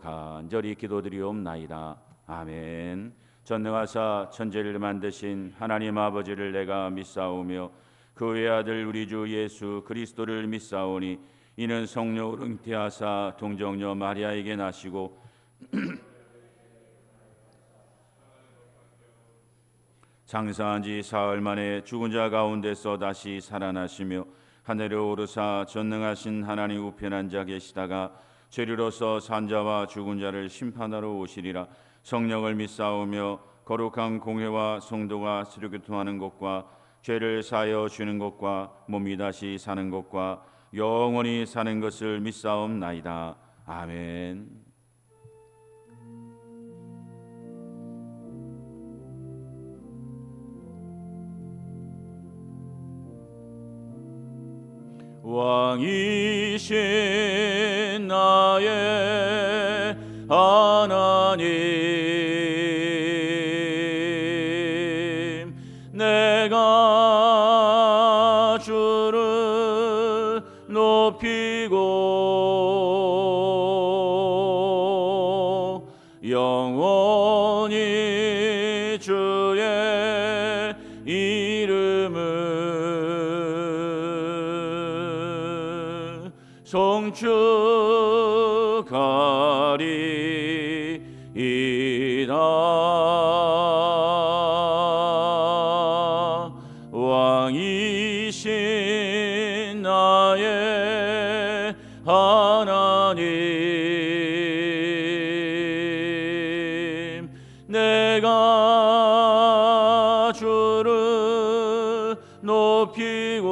간절히 기도드리옵나이다. 아멘. 전능하사 천지를 만드신 하나님 아버지를 내가 믿사오며 그 외아들 우리 주 예수 그리스도를 믿사오니 이는 성령으로 잉태하사 동정녀 마리아에게 나시고 장사한 지 사흘 만에 죽은 자 가운데서 다시 살아나시며 하늘에 오르사 전능하신 하나님 우편에 앉아 계시다가 죄리로서 산자와 죽은 자를 심판하러 오시리라. 성령을 믿사오며 거룩한 공회와 성도가 서로 교통하는 것과 죄를 사하여 주는 것과 몸이 다시 사는 것과 영원히 사는 것을 믿사옵나이다. 아멘. 왕이신 나의 하나님, 내가 주를 높이고 영원히 주의 이름을 송축하리이다. 왕이신 나의 하나님, 내가 주를 높이고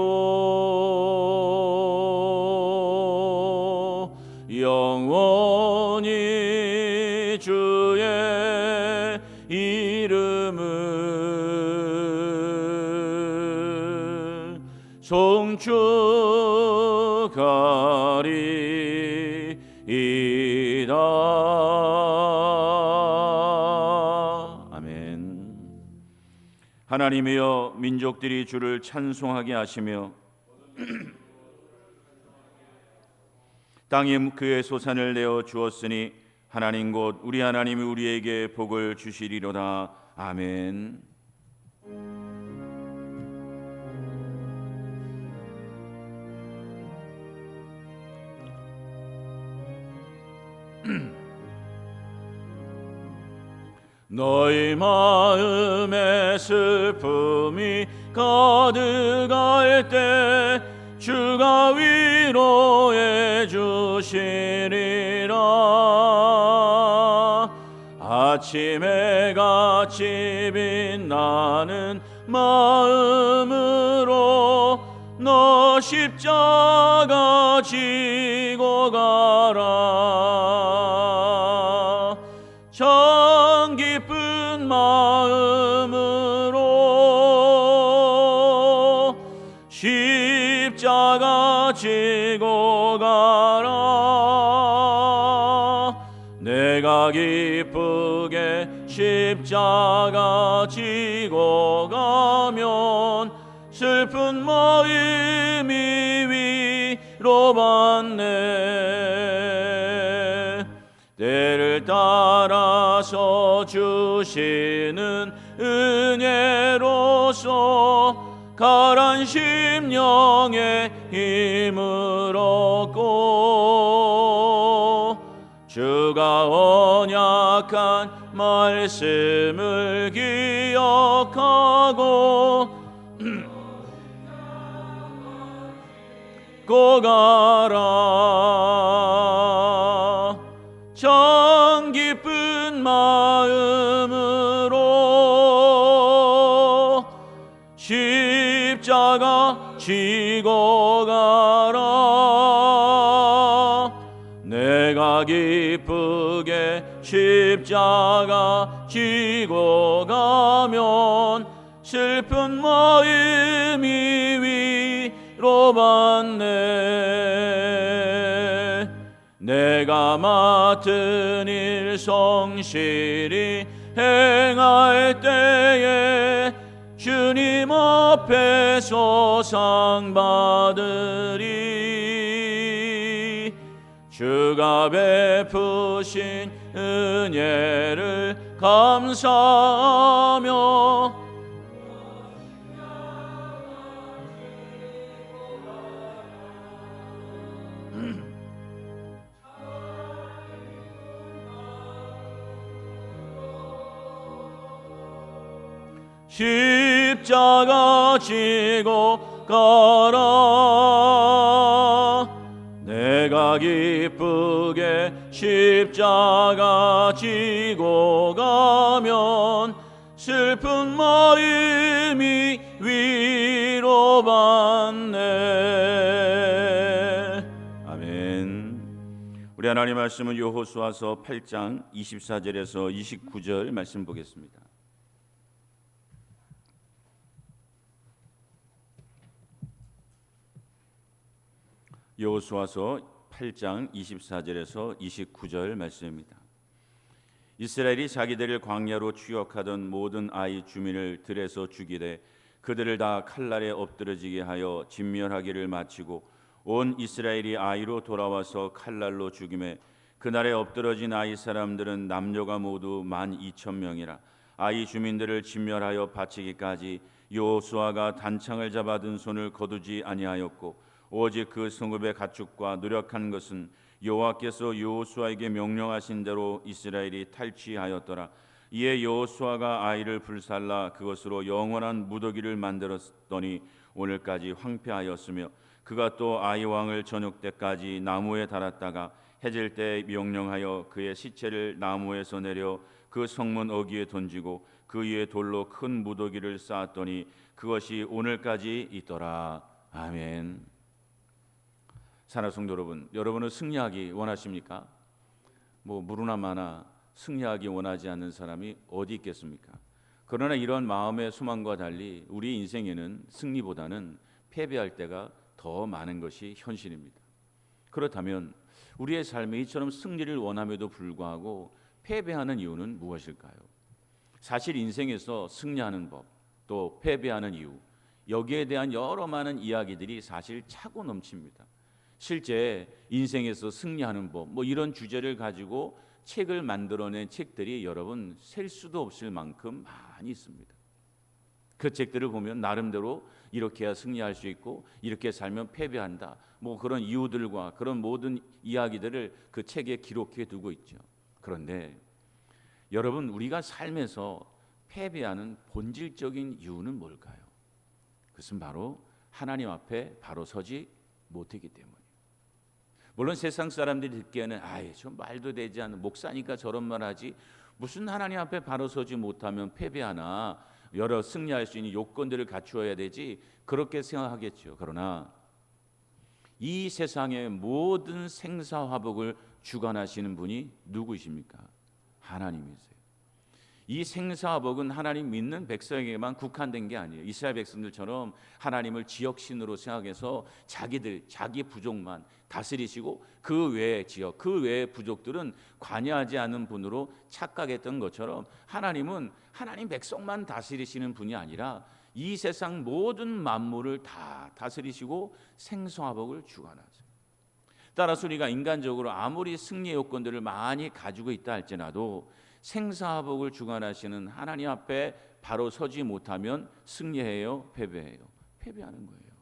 영원히 주의 이름을 송축하리이다. 아멘. 하나님이여, 민족들이 주를 찬송하게 하시며 땅이 그의 소산을 내어 주었으니 하나님 곧 우리 하나님이 우리에게 복을 주시리로다. 아멘. 너희 마음에 슬픔이 가득할 때 주가 위로해 주시리라. 아침에 같이 빛나는 마음으로 너 십자가 지고 가라. 참 기쁜 마음으로 십자가 지고 가라. 내가 기쁘게 십자가 지고 가면 슬픈 마음이 위로받네. 때를 따라서 주시는 은혜로서 가란 심령의 힘을 얻고 주가 언약한 말씀을 기억하고 고 가라. 참 기쁜 마음으로 십자가 지고 가라. 내가 기쁘게 십자가 지고 가면 슬픈 마음이 위로받네. 내가 맡은 일 성실히 행할 때에 주님 앞에서 상 받으리. 주가 주가 베푸신 은혜를 감사하며 십자가 지고 가라. 내가 기쁘게 십자가 지고 가면 슬픈 마음이 위로받네. 아멘. 우리 하나님 말씀은 여호수아서 8장 24절에서 29절 말씀 보겠습니다. 여호수아서 8장 24절에서 29절 말씀입니다. 이스라엘이 자기들을 광야로 추격하던 모든 아이 주민을 들에서 죽이되 그들을 다 칼날에 엎드러지게 하여 진멸하기를 마치고 온 이스라엘이 아이로 돌아와서 칼날로 죽임에 그날에 엎드러진 아이 사람들은 남녀가 모두 12,000명이라. 아이 주민들을 진멸하여 바치기까지 여호수아가 단창을 잡아 든 손을 거두지 아니하였고 오직 그 성읍의 가축과 노력한 것은 여호와께서 여호수아에게 명령하신 대로 이스라엘이 탈취하였더라. 이에 여호수아가 아이를 불살라 그것으로 영원한 무더기를 만들었더니 오늘까지 황폐하였으며 그가 또 아이 왕을 저녁 때까지 나무에 달았다가 해질 때 명령하여 그의 시체를 나무에서 내려 그 성문 어귀에 던지고 그 위에 돌로 큰 무더기를 쌓았더니 그것이 오늘까지 있더라. 아멘. 사랑하는 성도 여러분, 여러분은 승리하기 원하십니까? 무르나 마나 승리하기 원하지 않는 사람이 어디 있겠습니까? 그러나 이런 마음의 소망과 달리 우리 인생에는 승리보다는 패배할 때가 더 많은 것이 현실입니다. 그렇다면 우리의 삶에 이처럼 승리를 원함에도 불구하고 패배하는 이유는 무엇일까요? 사실 인생에서 승리하는 법, 또 패배하는 이유, 여기에 대한 여러 많은 이야기들이 사실 차고 넘칩니다. 실제 인생에서 승리하는 법, 이런 주제를 가지고 책을 만들어낸 책들이 여러분 셀 수도 없을 만큼 많이 있습니다. 그 책들을 보면 나름대로 이렇게 해야 승리할 수 있고 이렇게 살면 패배한다, 그런 이유들과 그런 모든 이야기들을 그 책에 기록해 두고 있죠. 그런데 여러분, 우리가 삶에서 패배하는 본질적인 이유는 뭘까요? 그것은 바로 하나님 앞에 바로 서지 못했기 때문이에요. 물론 세상 사람들이 듣기에는 좀 말도 되지 않는 목사니까 저런 말 하지, 무슨 하나님 앞에 바로 서지 못하면 패배하나, 여러 승리할 수 있는 요건들을 갖추어야 되지, 그렇게 생각하겠죠. 그러나 이 세상의 모든 생사화복을 주관하시는 분이 누구십니까? 하나님이세요. 이 생사화복은 하나님 믿는 백성에게만 국한된 게 아니에요. 이스라엘 백성들처럼 하나님을 지역신으로 생각해서 자기 부족만 다스리시고 그 외의 지역, 그 외의 부족들은 관여하지 않는 분으로 착각했던 것처럼 하나님은 하나님 백성만 다스리시는 분이 아니라 이 세상 모든 만물을 다 다스리시고 생사화복을 주관하세요. 따라서 우리가 인간적으로 아무리 승리의 요건들을 많이 가지고 있다 할지라도 생사화복을 주관하시는 하나님 앞에 바로 서지 못하면 승리해요, 패배해요? 패배하는 거예요.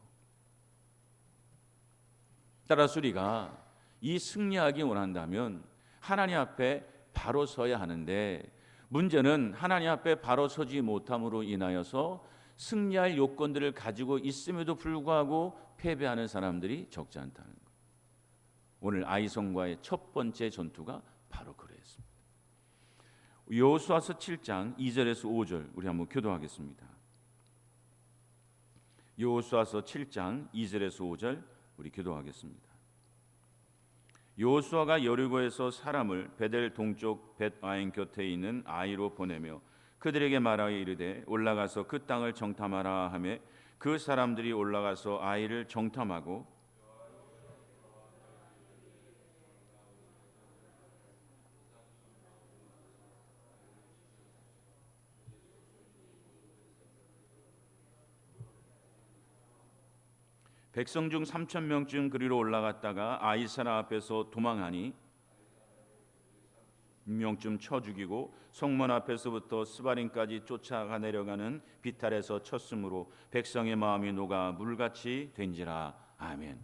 따라서 우리가 이 승리하기 원한다면 하나님 앞에 바로 서야 하는데, 문제는 하나님 앞에 바로 서지 못함으로 인하여서 승리할 요건들을 가지고 있음에도 불구하고 패배하는 사람들이 적지 않다는 것. 오늘 아이성과의 첫 번째 전투가 바로 그랬습니다. 여호수아서 7장 2절에서 5절 우리 한번 교도하겠습니다. 여호수아서 7장 2절에서 5절 우리 교도하겠습니다. 여호수아가 여리고에서 사람을 베델 동쪽 벳아인 곁에 있는 아이로 보내며 그들에게 말하여 이르되 올라가서 그 땅을 정탐하라 하며 그 사람들이 올라가서 아이를 정탐하고 백성 중 3,000명쯤 그리로 올라갔다가 아이사라 앞에서 도망하니 명쯤 쳐 죽이고 성문 앞에서부터 스바림까지 쫓아가 내려가는 비탈에서 쳤으므로 백성의 마음이 녹아 물같이 된지라. 아멘.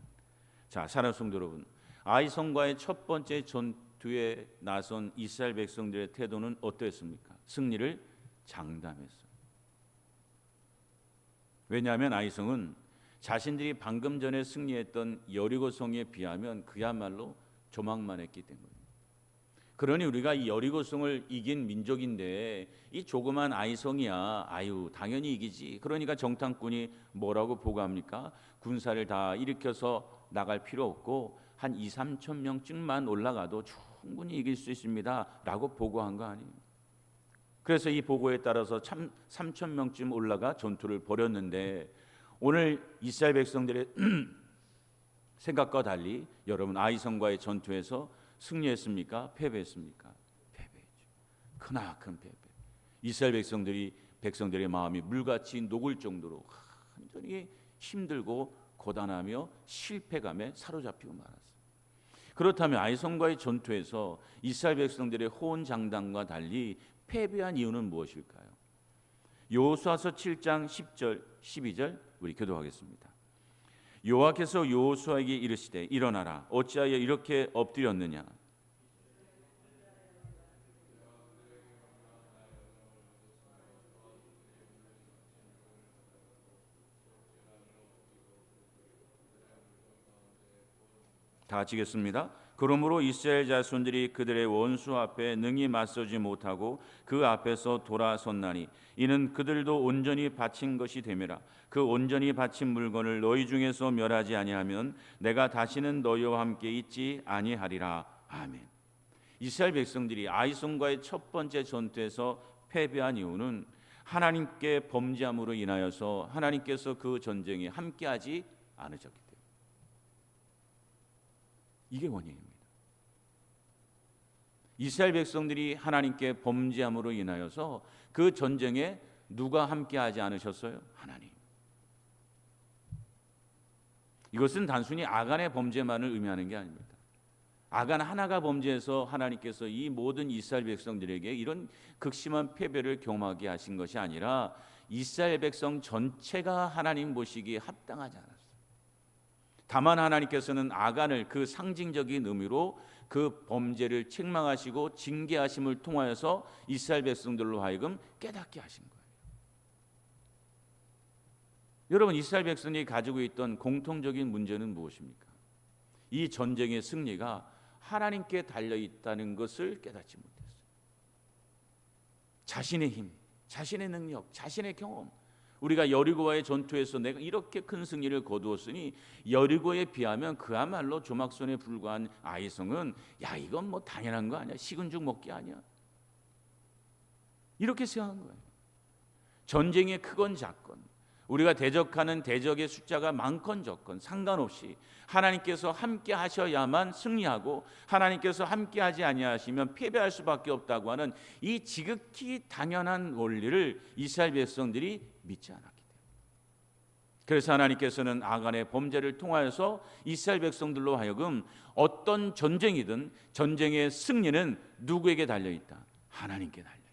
자, 사랑하는 성도 여러분, 아이성과의 첫 번째 전투에 나선 이스라엘 백성들의 태도는 어떠했습니까? 승리를 장담했어요. 왜냐하면 아이성은 자신들이 방금 전에 승리했던 여리고성에 비하면 그야말로 조망만 했기 때문입니다. 그러니 우리가 이 여리고성을 이긴 민족인데 이 조그만 아이성이야, 아유 당연히 이기지. 그러니까 정탐꾼이 뭐라고 보고합니까? 군사를 다 일으켜서 나갈 필요 없고 한 2, 3천 명쯤만 올라가도 충분히 이길 수 있습니다 라고 보고한 거 아니에요. 그래서 이 보고에 따라서 3천 명쯤 올라가 전투를 벌였는데, 오늘 이스라엘 백성들의 생각과 달리 여러분, 아이성과의 전투에서 승리했습니까? 패배했습니까? 패배했죠. 크나큰 패배. 이스라엘 백성들의 마음이 물같이 녹을 정도로 완전히 힘들고 고단하며 실패감에 사로잡히고 말았어요. 그렇다면 아이성과의 전투에서 이스라엘 백성들의 호언장담과 달리 패배한 이유는 무엇일까요? 여호수아서 7장 10절 12절 우리 교도하겠습니다. 여호와께서 여호수아에게 이르시되 일어나라, 어찌하여 이렇게 엎드렸느냐. 다 같이 읽겠습니다. 그러므로 이스라엘 자손들이 그들의 원수 앞에 능히 맞서지 못하고 그 앞에서 돌아섰나니 이는 그들도 온전히 바친 것이 됨이라. 그 온전히 바친 물건을 너희 중에서 멸하지 아니하면 내가 다시는 너희와 함께 있지 아니하리라. 아멘. 이스라엘 백성들이 아이성과의 첫 번째 전투에서 패배한 이유는 하나님께 범죄함으로 인하여서 하나님께서 그 전쟁에 함께하지 않으셨기 때문에, 이게 원인입니다. 이스라엘 백성들이 하나님께 범죄함으로 인하여서 그 전쟁에 누가 함께하지 않으셨어요? 하나님. 이것은 단순히 아간의 범죄만을 의미하는 게 아닙니다. 아간 하나가 범죄해서 하나님께서 이 모든 이스라엘 백성들에게 이런 극심한 패배를 경험하게 하신 것이 아니라 이스라엘 백성 전체가 하나님 보시기에 합당하지 않았어요. 다만 하나님께서는 아간을 그 상징적인 의미로 그 범죄를 책망하시고 징계하심을 통하여서 이스라엘 백성들로 하여금 깨닫게 하신 거예요. 여러분, 이스라엘 백성이 가지고 있던 공통적인 문제는 무엇입니까? 이 전쟁의 승리가 하나님께 달려있다는 것을 깨닫지 못했어요. 자신의 힘, 자신의 능력, 자신의 경험, 우리가 여리고와의 전투에서 내가 이렇게 큰 승리를 거두었으니 여리고에 비하면 그야말로 조막손에 불과한 아이성은 야 이건 뭐 당연한 거 아니야, 식은 죽 먹기 아니야, 이렇게 생각한 거예요. 전쟁의 크건 작건, 우리가 대적하는 대적의 숫자가 많건 적건 상관없이 하나님께서 함께 하셔야만 승리하고 하나님께서 함께 하지 아니하시면 패배할 수밖에 없다고 하는 이 지극히 당연한 원리를 이스라엘 백성들이 믿지 않았기 때문에, 그래서 하나님께서는 아간의 범죄를 통하여서 이스라엘 백성들로 하여금 어떤 전쟁이든 전쟁의 승리는 누구에게 달려있다? 하나님께 달려있다.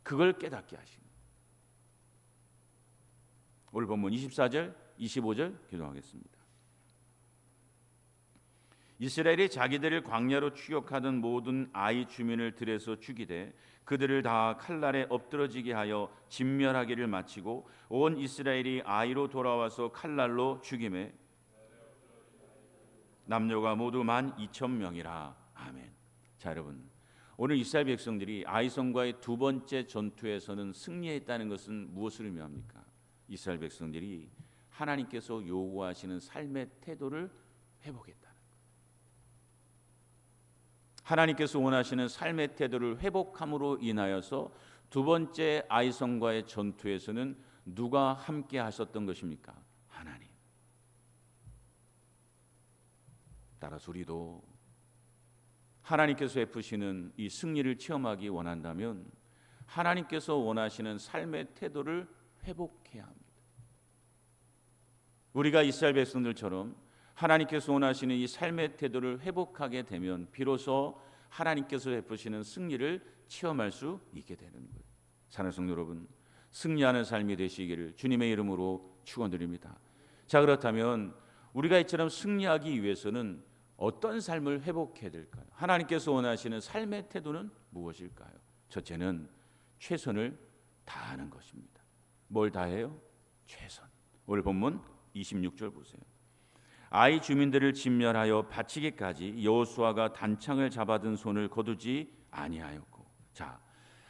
그걸 깨닫게 하시는 거예요. 오늘 본문 24절 25절 기도하겠습니다. 이스라엘이 자기들을 광야로 추격하던 모든 아이 주민을 들에서 죽이되 그들을 다 칼날에 엎드러지게 하여 진멸하기를 마치고 온 이스라엘이 아이로 돌아와서 칼날로 죽임에 남녀가 모두 12,000명이라. 아멘. 자, 여러분, 오늘 이스라엘 백성들이 아이성과의 두 번째 전투에서는 승리했다는 것은 무엇을 의미합니까? 이스라엘 백성들이 하나님께서 요구하시는 삶의 태도를 회복했다는 거예요. 하나님께서 원하시는 삶의 태도를 회복함으로 인하여서 두 번째 아이성과의 전투에서는 누가 함께 하셨던 것입니까? 하나님. 따라서 우리도 하나님께서 베푸시는 이 승리를 체험하기 원한다면 하나님께서 원하시는 삶의 태도를 회복해야 합니다. 우리가 이스라엘 백성들처럼 하나님께서 원하시는 이 삶의 태도를 회복하게 되면 비로소 하나님께서 베푸시는 승리를 체험할 수 있게 되는 거예요. 사랑하는 성도 여러분, 승리하는 삶이 되시기를 주님의 이름으로 축원드립니다. 자, 그렇다면 우리가 이처럼 승리하기 위해서는 어떤 삶을 회복해야 될까요? 하나님께서 원하시는 삶의 태도는 무엇일까요? 첫째는 최선을 다하는 것입니다. 뭘 다해요? 최선. 오늘 본문 26절 보세요. 아이 주민들을 진멸하여 바치기까지 여호수아가 단창을 잡아든 손을 거두지 아니하였고. 자,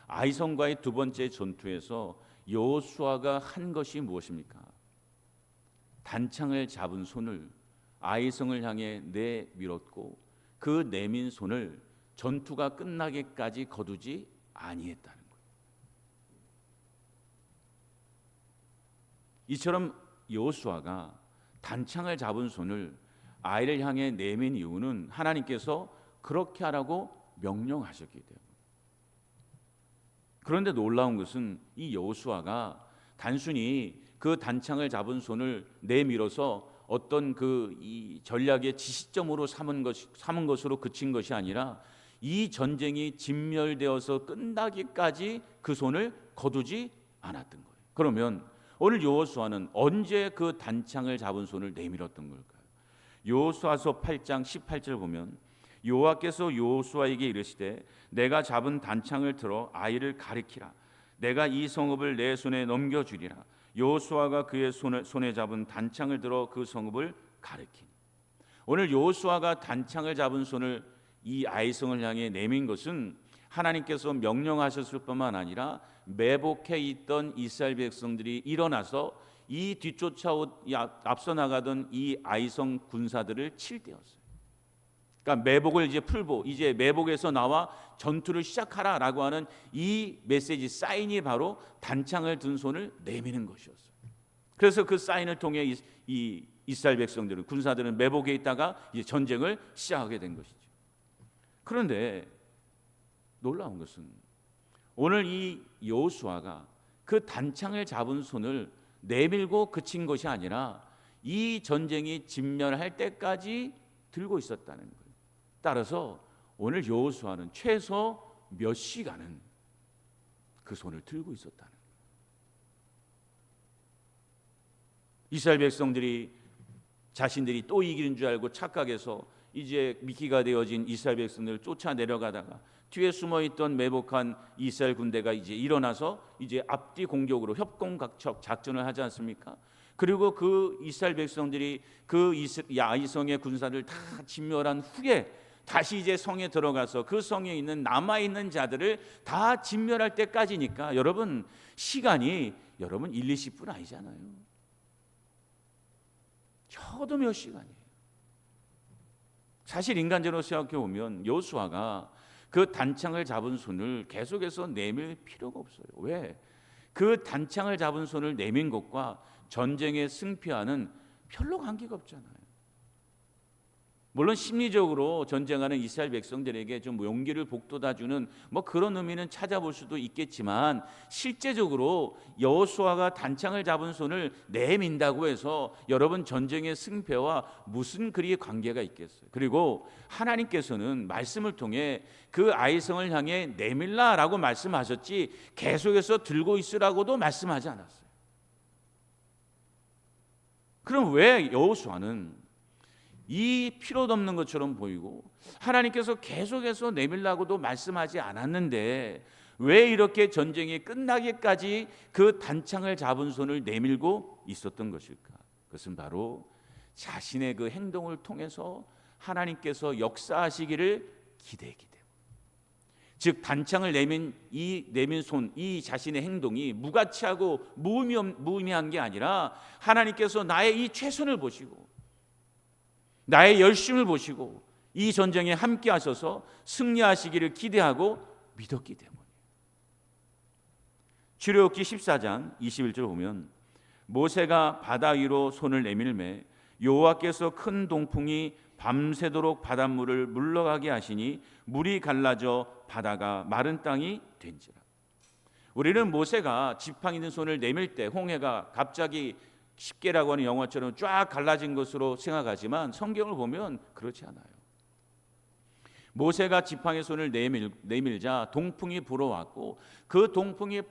아이성과의 두 번째 전투에서 여호수아가 한 것이 무엇입니까? 단창을 잡은 손을 아이성을 향해 내밀었고 그 내민 손을 전투가 끝나기까지 거두지 아니했다는 거예요. 이처럼 여호수아가 단창을 잡은 손을 아이를 향해 내민 이유는 하나님께서 그렇게 하라고 명령하셨기 때문에. 그런데 놀라운 것은 이 여호수아가 단순히 그 단창을 잡은 손을 내밀어서 어떤 이 전략의 지시점으로 삼은 것으로 그친 것이 아니라 이 전쟁이 진멸되어서 끝나기까지 그 손을 거두지 않았던 거예요. 그러면 오늘 여호수아는 언제 그 단창을 잡은 손을 내밀었던 걸까요? 여호수아서 8장 18절 보면 여호와께서 여호수아에게 이르시되 내가 잡은 단창을 들어 아이를 가리키라. 내가 이 성읍을 내 손에 넘겨주리라. 여호수아가 그의 손에 잡은 단창을 들어 그 성읍을 가리키니. 오늘 여호수아가 단창을 잡은 손을 이 아이성을 향해 내민 것은 하나님께서 명령하셨을 뿐만 아니라 매복해 있던 이스라엘 백성들이 일어나서 이 앞서 나가던 이 아이성 군사들을 칠 때였어요. 그러니까 매복을 이제 풀고 이제 매복에서 나와 전투를 시작하라라고 하는 이 메시지 사인이 바로 단창을 든 손을 내미는 것이었어요. 그래서 그 사인을 통해 이 이스라엘 백성들은 군사들은 매복에 있다가 이제 전쟁을 시작하게 된 것이죠. 그런데 놀라운 것은 오늘 이 여호수아가 그 단창을 잡은 손을 내밀고 그친 것이 아니라 이 전쟁이 진멸할 때까지 들고 있었다는 거예요. 따라서 오늘 여호수아는 최소 몇 시간은 그 손을 들고 있었다는 거예요. 이스라엘 백성들이 자신들이 또 이기는 줄 알고 착각해서 이제 미끼가 되어진 이스라엘 백성들을 쫓아 내려가다가 뒤에 숨어있던 매복한 이스라엘 군대가 이제 일어나서 이제 앞뒤 공격으로 협공각척 작전을 하지 않습니까? 그리고 그 이스라엘 백성들이 그 아이성의 군사를 다 진멸한 후에 다시 이제 성에 들어가서 그 성에 있는 남아있는 자들을 다 진멸할 때까지니까 여러분 시간이 여러분 1, 20분 아니잖아요. 적어도 몇 시간이에요. 사실 인간적으로 생각해 보면 여호수아가 그 단창을 잡은 손을 계속해서 내밀 필요가 없어요. 왜? 그 단창을 잡은 손을 내민 것과 전쟁의 승패와는 별로 관계가 없잖아요. 물론 심리적으로 전쟁하는 이스라엘 백성들에게 좀 용기를 북돋아주는 뭐 그런 의미는 찾아볼 수도 있겠지만 실제적으로 여호수아가 단창을 잡은 손을 내민다고 해서 여러분 전쟁의 승패와 무슨 그리 관계가 있겠어요? 그리고 하나님께서는 말씀을 통해 그 아이성을 향해 내밀라라고 말씀하셨지 계속해서 들고 있으라고도 말씀하지 않았어요. 그럼 왜 여호수아는 이 필요도 없는 것처럼 보이고 하나님께서 계속해서 내밀라고도 말씀하지 않았는데 왜 이렇게 전쟁이 끝나기까지 그 단창을 잡은 손을 내밀고 있었던 것일까? 그것은 바로 자신의 그 행동을 통해서 하나님께서 역사하시기를 기대했기 때문에. 즉 단창을 내민 손, 이 자신의 행동이 무가치하고 무의미한 게 아니라 하나님께서 나의 이 최선을 보시고 나의 열심을 보시고 이 전쟁에 함께 하셔서 승리하시기를 기대하고 믿었기 때문이에요. 출애굽기 14장 21절 보면 모세가 바다 위로 손을 내밀매 여호와께서 큰 동풍이 밤새도록 바닷물을 물러가게 하시니 물이 갈라져 바다가 마른 땅이 된지라. 우리는 모세가 지팡이 든 손을 내밀 때 홍해가 갑자기 십계라고 하는 영화처럼 쫙 갈라진 것으로 생각하지만 성경을 보면 그렇지 않아요. 모세가 지팡이 손을 내밀자 동풍이 불어왔고 그 동풍이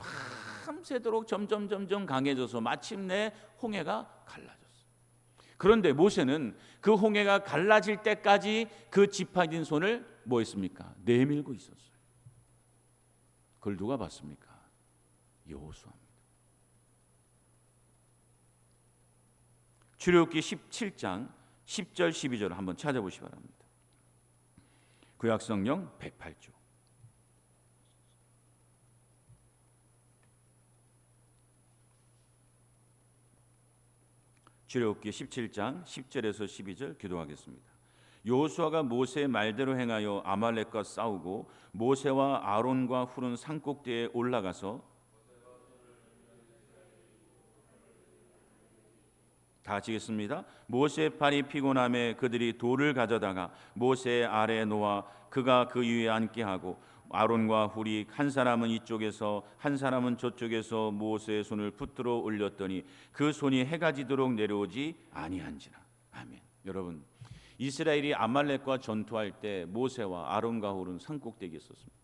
밤새도록 점점 강해져서 마침내 홍해가 갈라졌어요. 그런데 모세는 그 홍해가 갈라질 때까지 그 지팡이 손을 뭐 했습니까? 내밀고 있었어요. 그걸 누가 봤습니까? 여호수아입니다. 출애굽기 17장 10절 12절을 한번 찾아보시기 바랍니다. 구약성경 108조. 출애굽기 17장 10절에서 12절 기도하겠습니다. 여호수아가 모세의 말대로 행하여 아말렉과 싸우고 모세와 아론과 훌은 산꼭대에 올라가서 다 같이 읽겠습니다. 모세의 팔이 피곤함에 그들이 돌을 가져다가 모세의 아래에 놓아 그가 그 위에 앉게 하고 아론과 훌이 한 사람은 이쪽에서 한 사람은 저쪽에서 모세의 손을 붙들어 올렸더니 그 손이 해가 지도록 내려오지 아니한지라. 아멘. 여러분, 이스라엘이 아말렉과 전투할 때 모세와 아론과 훌은 산꼭대기에 있었습니다.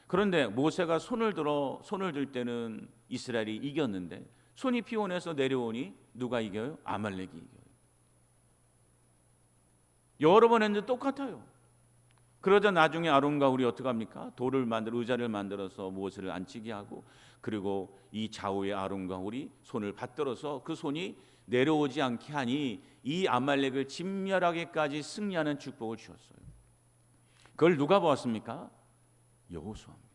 그런데 모세가 손을 들 때는 이스라엘이 이겼는데 손이 피곤해서 내려오니 누가 이겨요? 아말렉이 이겨요. 여러 번 했는데 똑같아요. 그러자 나중에 아론과 훌이 어떻게 합니까? 의자를 만들어서 모세를 앉히게 하고 그리고 이 좌우에 아론과 훌이 손을 받들어서 그 손이 내려오지 않게 하니 이 아말렉을 진멸하게까지 승리하는 축복을 주었어요. 그걸 누가 보았습니까? 여호수아입니다.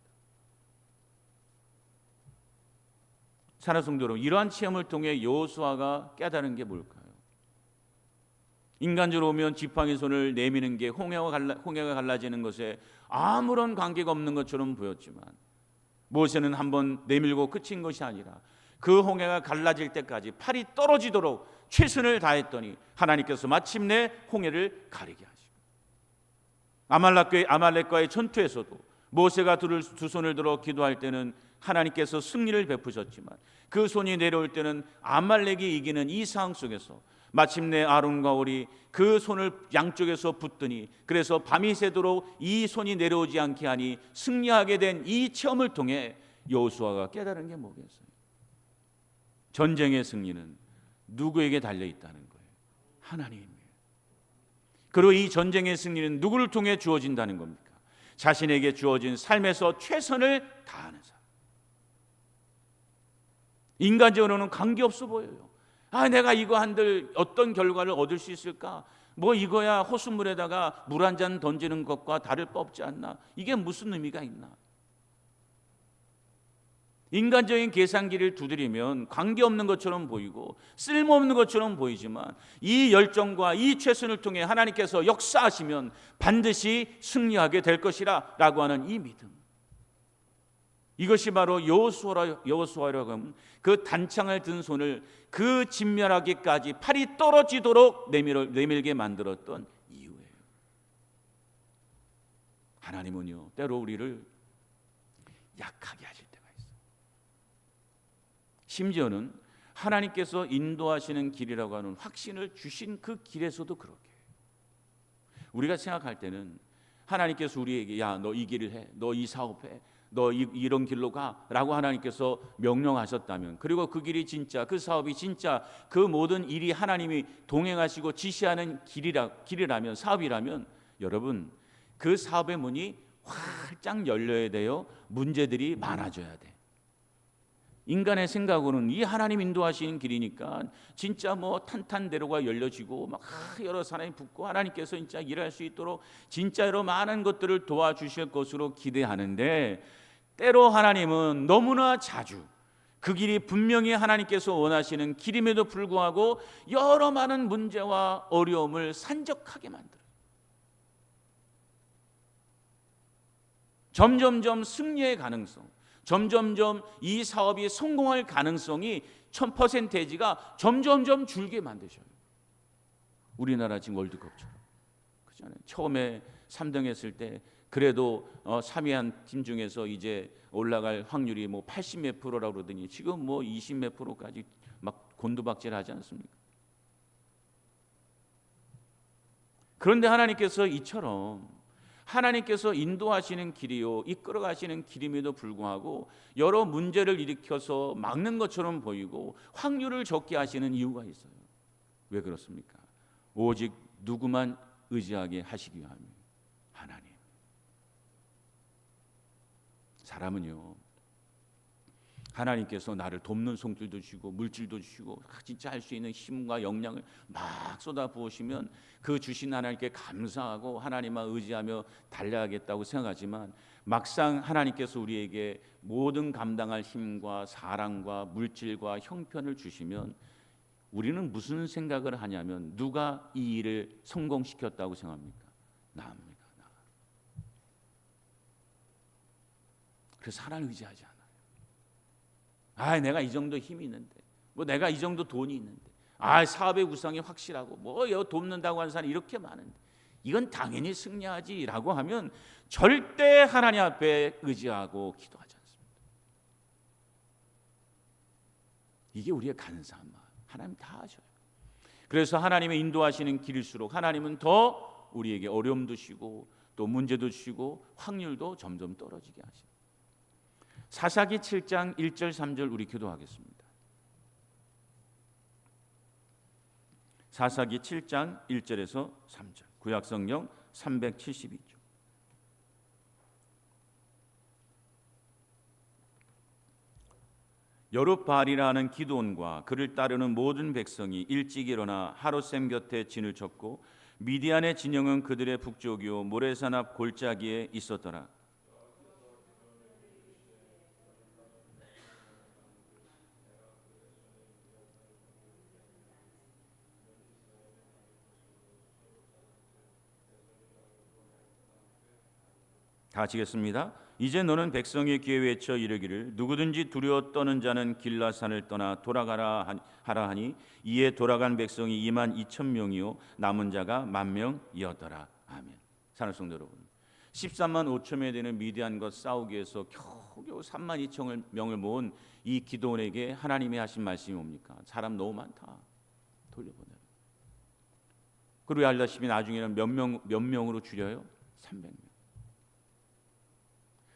사랑하는 성도 여러분, 이러한 체험을 통해 여호수아가 깨달은 게 뭘까요? 인간적으로 보면 지팡이 손을 내미는 게 홍해가 갈라지는 것에 아무런 관계가 없는 것처럼 보였지만 모세는 한번 내밀고 그친 것이 아니라 그 홍해가 갈라질 때까지 팔이 떨어지도록 최선을 다했더니 하나님께서 마침내 홍해를 가리게 하시고 아말렉과의 전투에서도 모세가 두 손을 들어 기도할 때는 하나님께서 승리를 베푸셨지만 그 손이 내려올 때는 아말렉이 이기는 이 상황 속에서 마침내 아론과 훌이 그 손을 양쪽에서 붙더니 그래서 밤이 새도록 이 손이 내려오지 않게 하니 승리하게 된 이 체험을 통해 여호수아가 깨달은 게 뭐겠어요? 전쟁의 승리는 누구에게 달려 있다는 거예요? 하나님이에요. 그리고 이 전쟁의 승리는 누구를 통해 주어진다는 겁니까? 자신에게 주어진 삶에서 최선을 다하는 사람. 인간적으로는 관계없어 보여요. 내가 이거 한들 어떤 결과를 얻을 수 있을까? 뭐 이거야 호수물에다가 물 한 잔 던지는 것과 다를 바 없지 않나? 이게 무슨 의미가 있나? 인간적인 계산기를 두드리면 관계없는 것처럼 보이고 쓸모없는 것처럼 보이지만 이 열정과 이 최선을 통해 하나님께서 역사하시면 반드시 승리하게 될 것이라 라고 하는 이 믿음, 이것이 바로 여호수아라고 하면 그 단창을 든 손을 그 진멸하기까지 팔이 떨어지도록 내밀게 만들었던 이유예요. 하나님은요, 때로 우리를 약하게 하실 때가 있어요. 심지어는 하나님께서 인도하시는 길이라고 하는 확신을 주신 그 길에서도 그렇게 해요. 우리가 생각할 때는 하나님께서 우리에게 너 이 길을 해, 너 이 사업해, 너 이런 길로 가라고 하나님께서 명령하셨다면, 그리고 그 길이 진짜, 그 사업이 진짜, 그 모든 일이 하나님이 동행하시고 지시하는 길이라면, 사업이라면, 여러분 그 사업의 문이 활짝 열려야 돼요. 문제들이 많아져야 돼. 인간의 생각으로는 이 하나님 인도하시는 길이니까 진짜 뭐 탄탄대로가 열려지고 막 여러 사람이 붙고 하나님께서 진짜 일할 수 있도록 진짜 여러 많은 것들을 도와주실 것으로 기대하는데, 때로 하나님은 너무나 자주 그 길이 분명히 하나님께서 원하시는 길임에도 불구하고 여러 많은 문제와 어려움을 산적하게 만들어요. 점점점 승리의 가능성, 점점점 이 사업이 성공할 가능성이 1000%가 점점점 줄게 만드셔요. 우리나라 지금 월드컵처럼 그렇잖아요. 처음에 3등 했을 때 그래도 3위한 팀 중에서 이제 올라갈 확률이 뭐 80 몇 프로라고 그러더니 지금 뭐 20 몇 프로까지 막 곤두박질하지 않습니까? 그런데 하나님께서 이처럼 하나님께서 인도하시는 길이요 이끌어 가시는 길임에도 불구하고 여러 문제를 일으켜서 막는 것처럼 보이고 확률을 적게 하시는 이유가 있어요. 왜 그렇습니까? 오직 누구만 의지하게 하시기 위함이에요. 하나님. 사람은요, 하나님께서 나를 돕는 손길도 주시고 물질도 주시고 진짜 할 수 있는 힘과 역량을 막 쏟아 부으시면 그 주신 하나님께 감사하고 하나님만 의지하며 달려야겠다고 생각하지만, 막상 하나님께서 우리에게 모든 감당할 힘과 사랑과 물질과 형편을 주시면 우리는 무슨 생각을 하냐면, 누가 이 일을 성공시켰다고 생각합니까? 나입니다. 나. 그래서 하나님 의지하지 않아요. 내가 이 정도 힘이 있는데, 뭐 내가 이 정도 돈이 있는데, 사업의 우상이 확실하고, 뭐 돕는다고 하는 사람이 이렇게 많은데, 이건 당연히 승리하지라고 하면 절대 하나님 앞에 의지하고 기도하지 않습니다. 이게 우리의 간사한 마음. 하나님 다 아셔요. 그래서 하나님의 인도하시는 길일수록 하나님은 더 우리에게 어려움도 주시고 또 문제도 주시고 확률도 점점 떨어지게 하십니다. 사사기 7장 1절 3절 우리 기도하겠습니다. 사사기 7장 1절에서 3절 구약성경 372쪽. 여룹바알이라는 기드온과 그를 따르는 모든 백성이 일찍 일어나 하롯셈 곁에 진을 쳤고 미디안의 진영은 그들의 북쪽이요 모레산 앞 골짜기에 있었더라. 다 하시겠습니다. 이제 너는 백성의 귀에 외쳐 이르기를 누구든지 두려워 떠는 자는 길라산을 떠나 돌아가라 하라 하니 이에 돌아간 백성이 22,000명이요 남은 자가 10,000명이었더라. 아멘. 사랑하는 성도 여러분, 13만 5천에 되는 미디안과 싸우기 위해서 겨우 32,000명을 모은 이 기드온에게 하나님이 하신 말씀이 뭡니까? 사람 너무 많다, 돌려보내라. 그리고 알다시피 나중에는 몇 명으로 줄여요? 300명.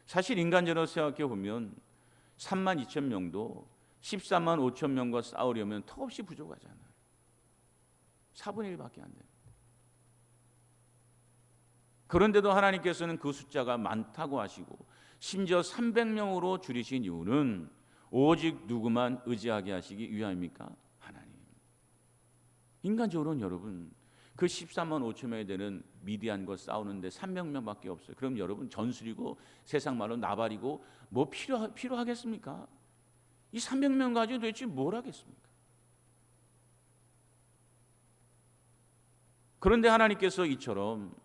사실 인간적으로 생각해 보면 32,000명도 14만 5천 명과 싸우려면 턱없이 부족하잖아요. 4분의 1밖에 안 돼요. 그런데도 하나님께서는 그 숫자가 많다고 하시고 심지어 300명으로 줄이신 이유는 오직 누구만 의지하게 하시기 위함입니까? 하나님. 인간적으로는 여러분 그 14만 5천 명이 되는 미디안과 싸우는데 300명밖에 없어요. 그럼 여러분 전술이고 세상 말로 나발이고 뭐 필요하겠습니까? 이 300명 가지고 도대체 뭘 하겠습니까? 그런데 하나님께서 이처럼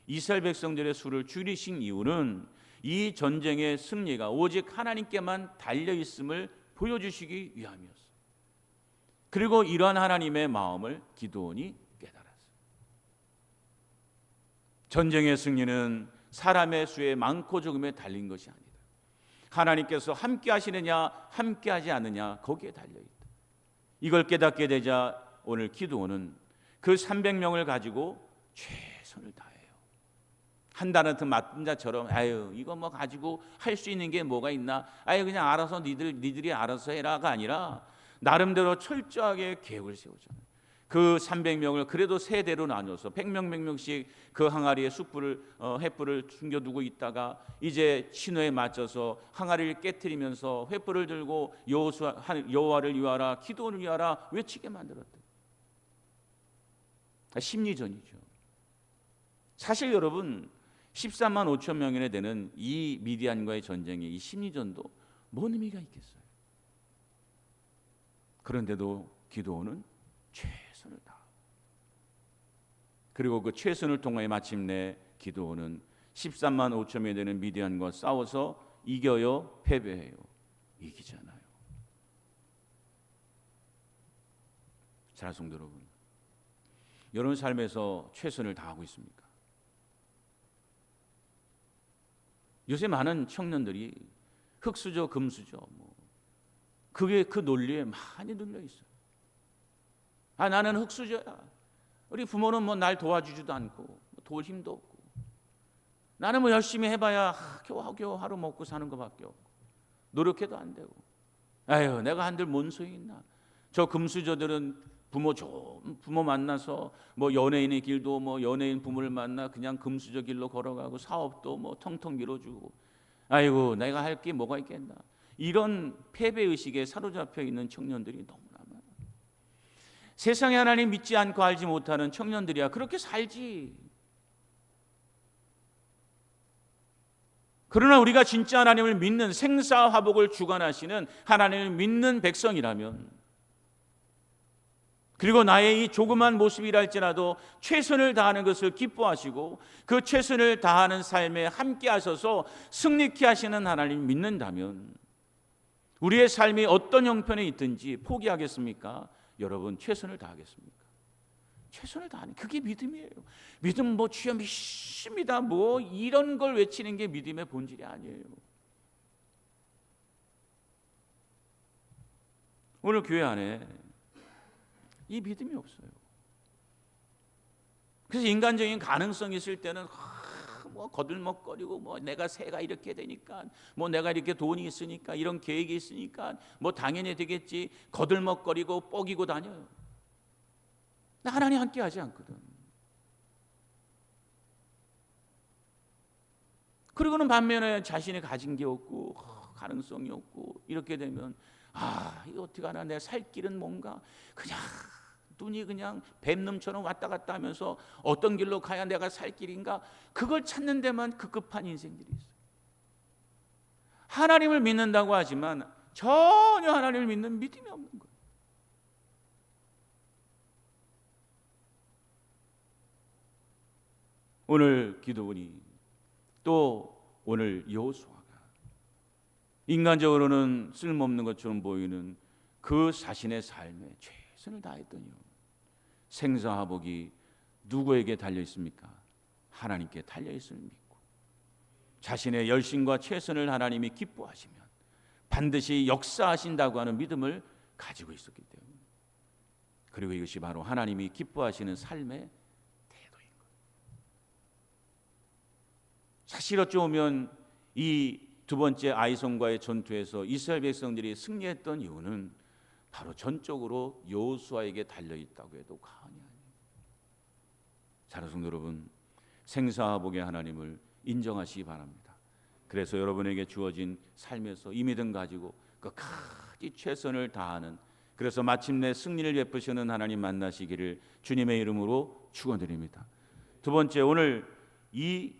이스라엘 백성들의 수를 줄이신 이유는 이 전쟁의 승리가 오직 하나님께만 달려있음을 보여주시기 위함이었어요. 그리고 이러한 하나님의 마음을 기드온이 깨달았어요. 전쟁의 승리는 사람의 수의 많고 적음에 달린 것이 아니다. 하나님께서 함께 하시느냐 함께 하지 않느냐 거기에 달려있다. 이걸 깨닫게 되자 오늘 기드온은 그 300명을 가지고 최선을 다해요. 한다는 맞은 자처럼 이거 뭐 가지고 할 수 있는 게 뭐가 있나, 그냥 알아서 니들이 알아서 해라가 아니라 나름대로 철저하게 계획을 세우잖아요. 그 300명을 그래도 세 대로 나눠서 100명씩 그 항아리에 횃불을 숨겨두고 있다가 이제 신호에 맞춰서 항아리를 깨트리면서 횃불을 들고 여호와를 위하라 기드온을 위하라 외치게 만들었다. 심리전이죠. 사실 여러분 14만 5천 명이나 되는 이 미디안과의 전쟁의 이 심리전도 뭔 의미가 있겠어요? 그런데도 기드온은 최선을 다. 그리고 그 최선을 통하여 마침내 기드온은 13만 5천 명이 되는 미디안과 싸워서 이겨요, 패배해요? 이기잖아요. 사랑하는 성도 여러분, 여러분 삶에서 최선을 다하고 있습니까? 요새 많은 청년들이 흑수저, 금수저, 그게 그 논리에 많이 눌려 있어요. 나는 흑수저야. 우리 부모는 날 도와주지도 않고 도울 힘도 없고 나는 뭐 열심히 해봐야 겨우겨우 하루 먹고 사는 것밖에 없고 노력해도 안 되고 아유 내가 한들 뭔 소용이 있나. 저 금수저들은 부모 만나서 뭐 연예인의 길도 뭐 연예인 부모를 만나 그냥 금수저 길로 걸어가고 사업도 뭐 텅텅 밀어주고 아이고 내가 할 게 뭐가 있겠나. 이런 패배의식에 사로잡혀 있는 청년들이 너무나 많아요. 세상에 하나님 믿지 않고 알지 못하는 청년들이야 그렇게 살지. 그러나 우리가 진짜 하나님을 믿는 생사화복을 주관하시는 하나님을 믿는 백성이라면, 그리고 나의 이 조그만 모습이라 할지라도 최선을 다하는 것을 기뻐하시고 그 최선을 다하는 삶에 함께 하셔서 승리케 하시는 하나님을 믿는다면 우리의 삶이 어떤 형편에 있든지 포기하겠습니까? 여러분 최선을 다하겠습니까? 최선을 다하는 그게 믿음이에요. 믿음 뭐 주여 믿습니다 뭐 이런 걸 외치는 게 믿음의 본질이 아니에요. 오늘 교회 안에 이 믿음이 없어요. 그래서 인간적인 가능성이 있을 때는 뭐 거들먹거리고 뭐 내가 새가 이렇게 되니까 뭐 내가 이렇게 돈이 있으니까 이런 계획이 있으니까 뭐 당연히 되겠지 거들먹거리고 뻐기고 다녀요. 하나님 함께 하지 않거든. 그리고는 반면에 자신이 가진 게 없고 가능성이 없고 이렇게 되면 이거 어떻게 하나 내 살 길은 뭔가 그냥 눈이 그냥 뱀눈처럼 왔다 갔다 하면서 어떤 길로 가야 내가 살 길인가 그걸 찾는 데만 급급한 인생들이 있어요. 하나님을 믿는다고 하지만 전혀 하나님을 믿는 믿음이 없는 거예요. 오늘 기도문이 또 오늘 여호수아가 인간적으로는 쓸모없는 것처럼 보이는 그 자신의 삶에 최선을 다했더니요 생사화복이 누구에게 달려 있습니까? 하나님께 달려 있음을 믿고 자신의 열심과 최선을 하나님이 기뻐하시면 반드시 역사하신다고 하는 믿음을 가지고 있었기 때문에, 그리고 이것이 바로 하나님이 기뻐하시는 삶의 태도인 거예요. 사실 어찌 보면 이 두 번째 아이성과의 전투에서 이스라엘 백성들이 승리했던 이유는 바로 전적으로 여호수아에게 달려있다고 해도 과언이 아니에요. 사랑하는 성도 여러분, 생사화복의 하나님을 인정하시기 바랍니다. 그래서 여러분에게 주어진 삶에서 이 믿음 가지고 끝까지 최선을 다하는, 그래서 마침내 승리를 베푸시는 하나님 만나시기를 주님의 이름으로 축원드립니다. 두 번째, 오늘 이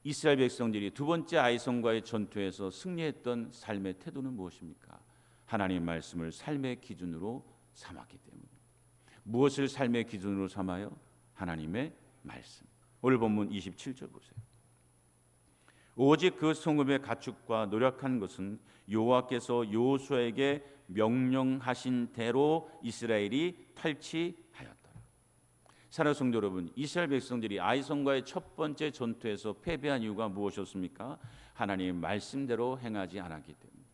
이스라엘 백성들이 두 번째 아이성과의 전투에서 승리했던 삶의 태도는 무엇입니까? 하나님의 말씀을 삶의 기준으로 삼았기 때문에. 무엇을 삶의 기준으로 삼아요? 하나님의 말씀. 오늘 본문 27절 보세요. 오직 그 성읍의 가축과 노력한 것은 여호와께서 여호수아에게 명령하신 대로 이스라엘이 탈취하였더라. 사랑하는 성도 여러분, 이스라엘 백성들이 아이성과의 첫 번째 전투에서 패배한 이유가 무엇이었습니까? 하나님의 말씀대로 행하지 않았기 때문에.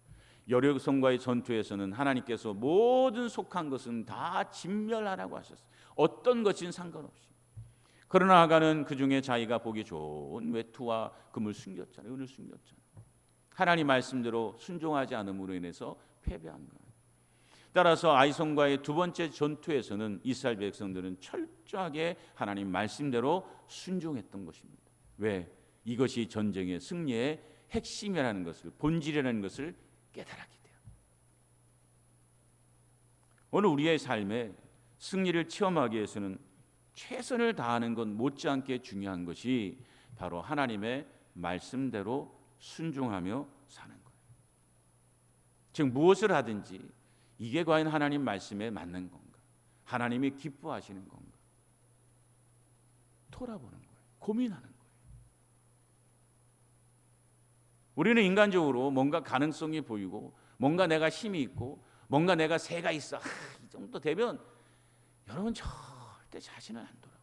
여리고성과의 전투에서는 하나님께서 모든 속한 것은 다 진멸하라고 하셨어요. 어떤 것인 상관없이. 그러나 아간은 그 중에 자기가 보기 좋은 외투와 금을 숨겼잖아요. 은을 숨겼잖아요. 하나님 말씀대로 순종하지 않음으로 인해서 패배한 거예요. 따라서 아이성과의 두 번째 전투에서는 이스라엘 백성들은 철저하게 하나님 말씀대로 순종했던 것입니다. 왜? 이것이 전쟁의 승리의 핵심이라는 것을, 본질이라는 것을 깨달았기 때문에. 오늘 우리의 삶에 승리를 체험하기 위해서는 최선을 다하는 것 못지않게 중요한 것이 바로 하나님의 말씀대로 순종하며 사는 거예요. 즉 무엇을 하든지 이게 과연 하나님 말씀에 맞는 건가? 하나님이 기뻐하시는 건가? 돌아보는 거예요. 고민하는 거예요. 우리는 인간적으로 뭔가 가능성이 보이고 뭔가 내가 힘이 있고 뭔가 내가 새가 있어. 이 정도 되면 여러분 절대 자신을 안 돌아봐요.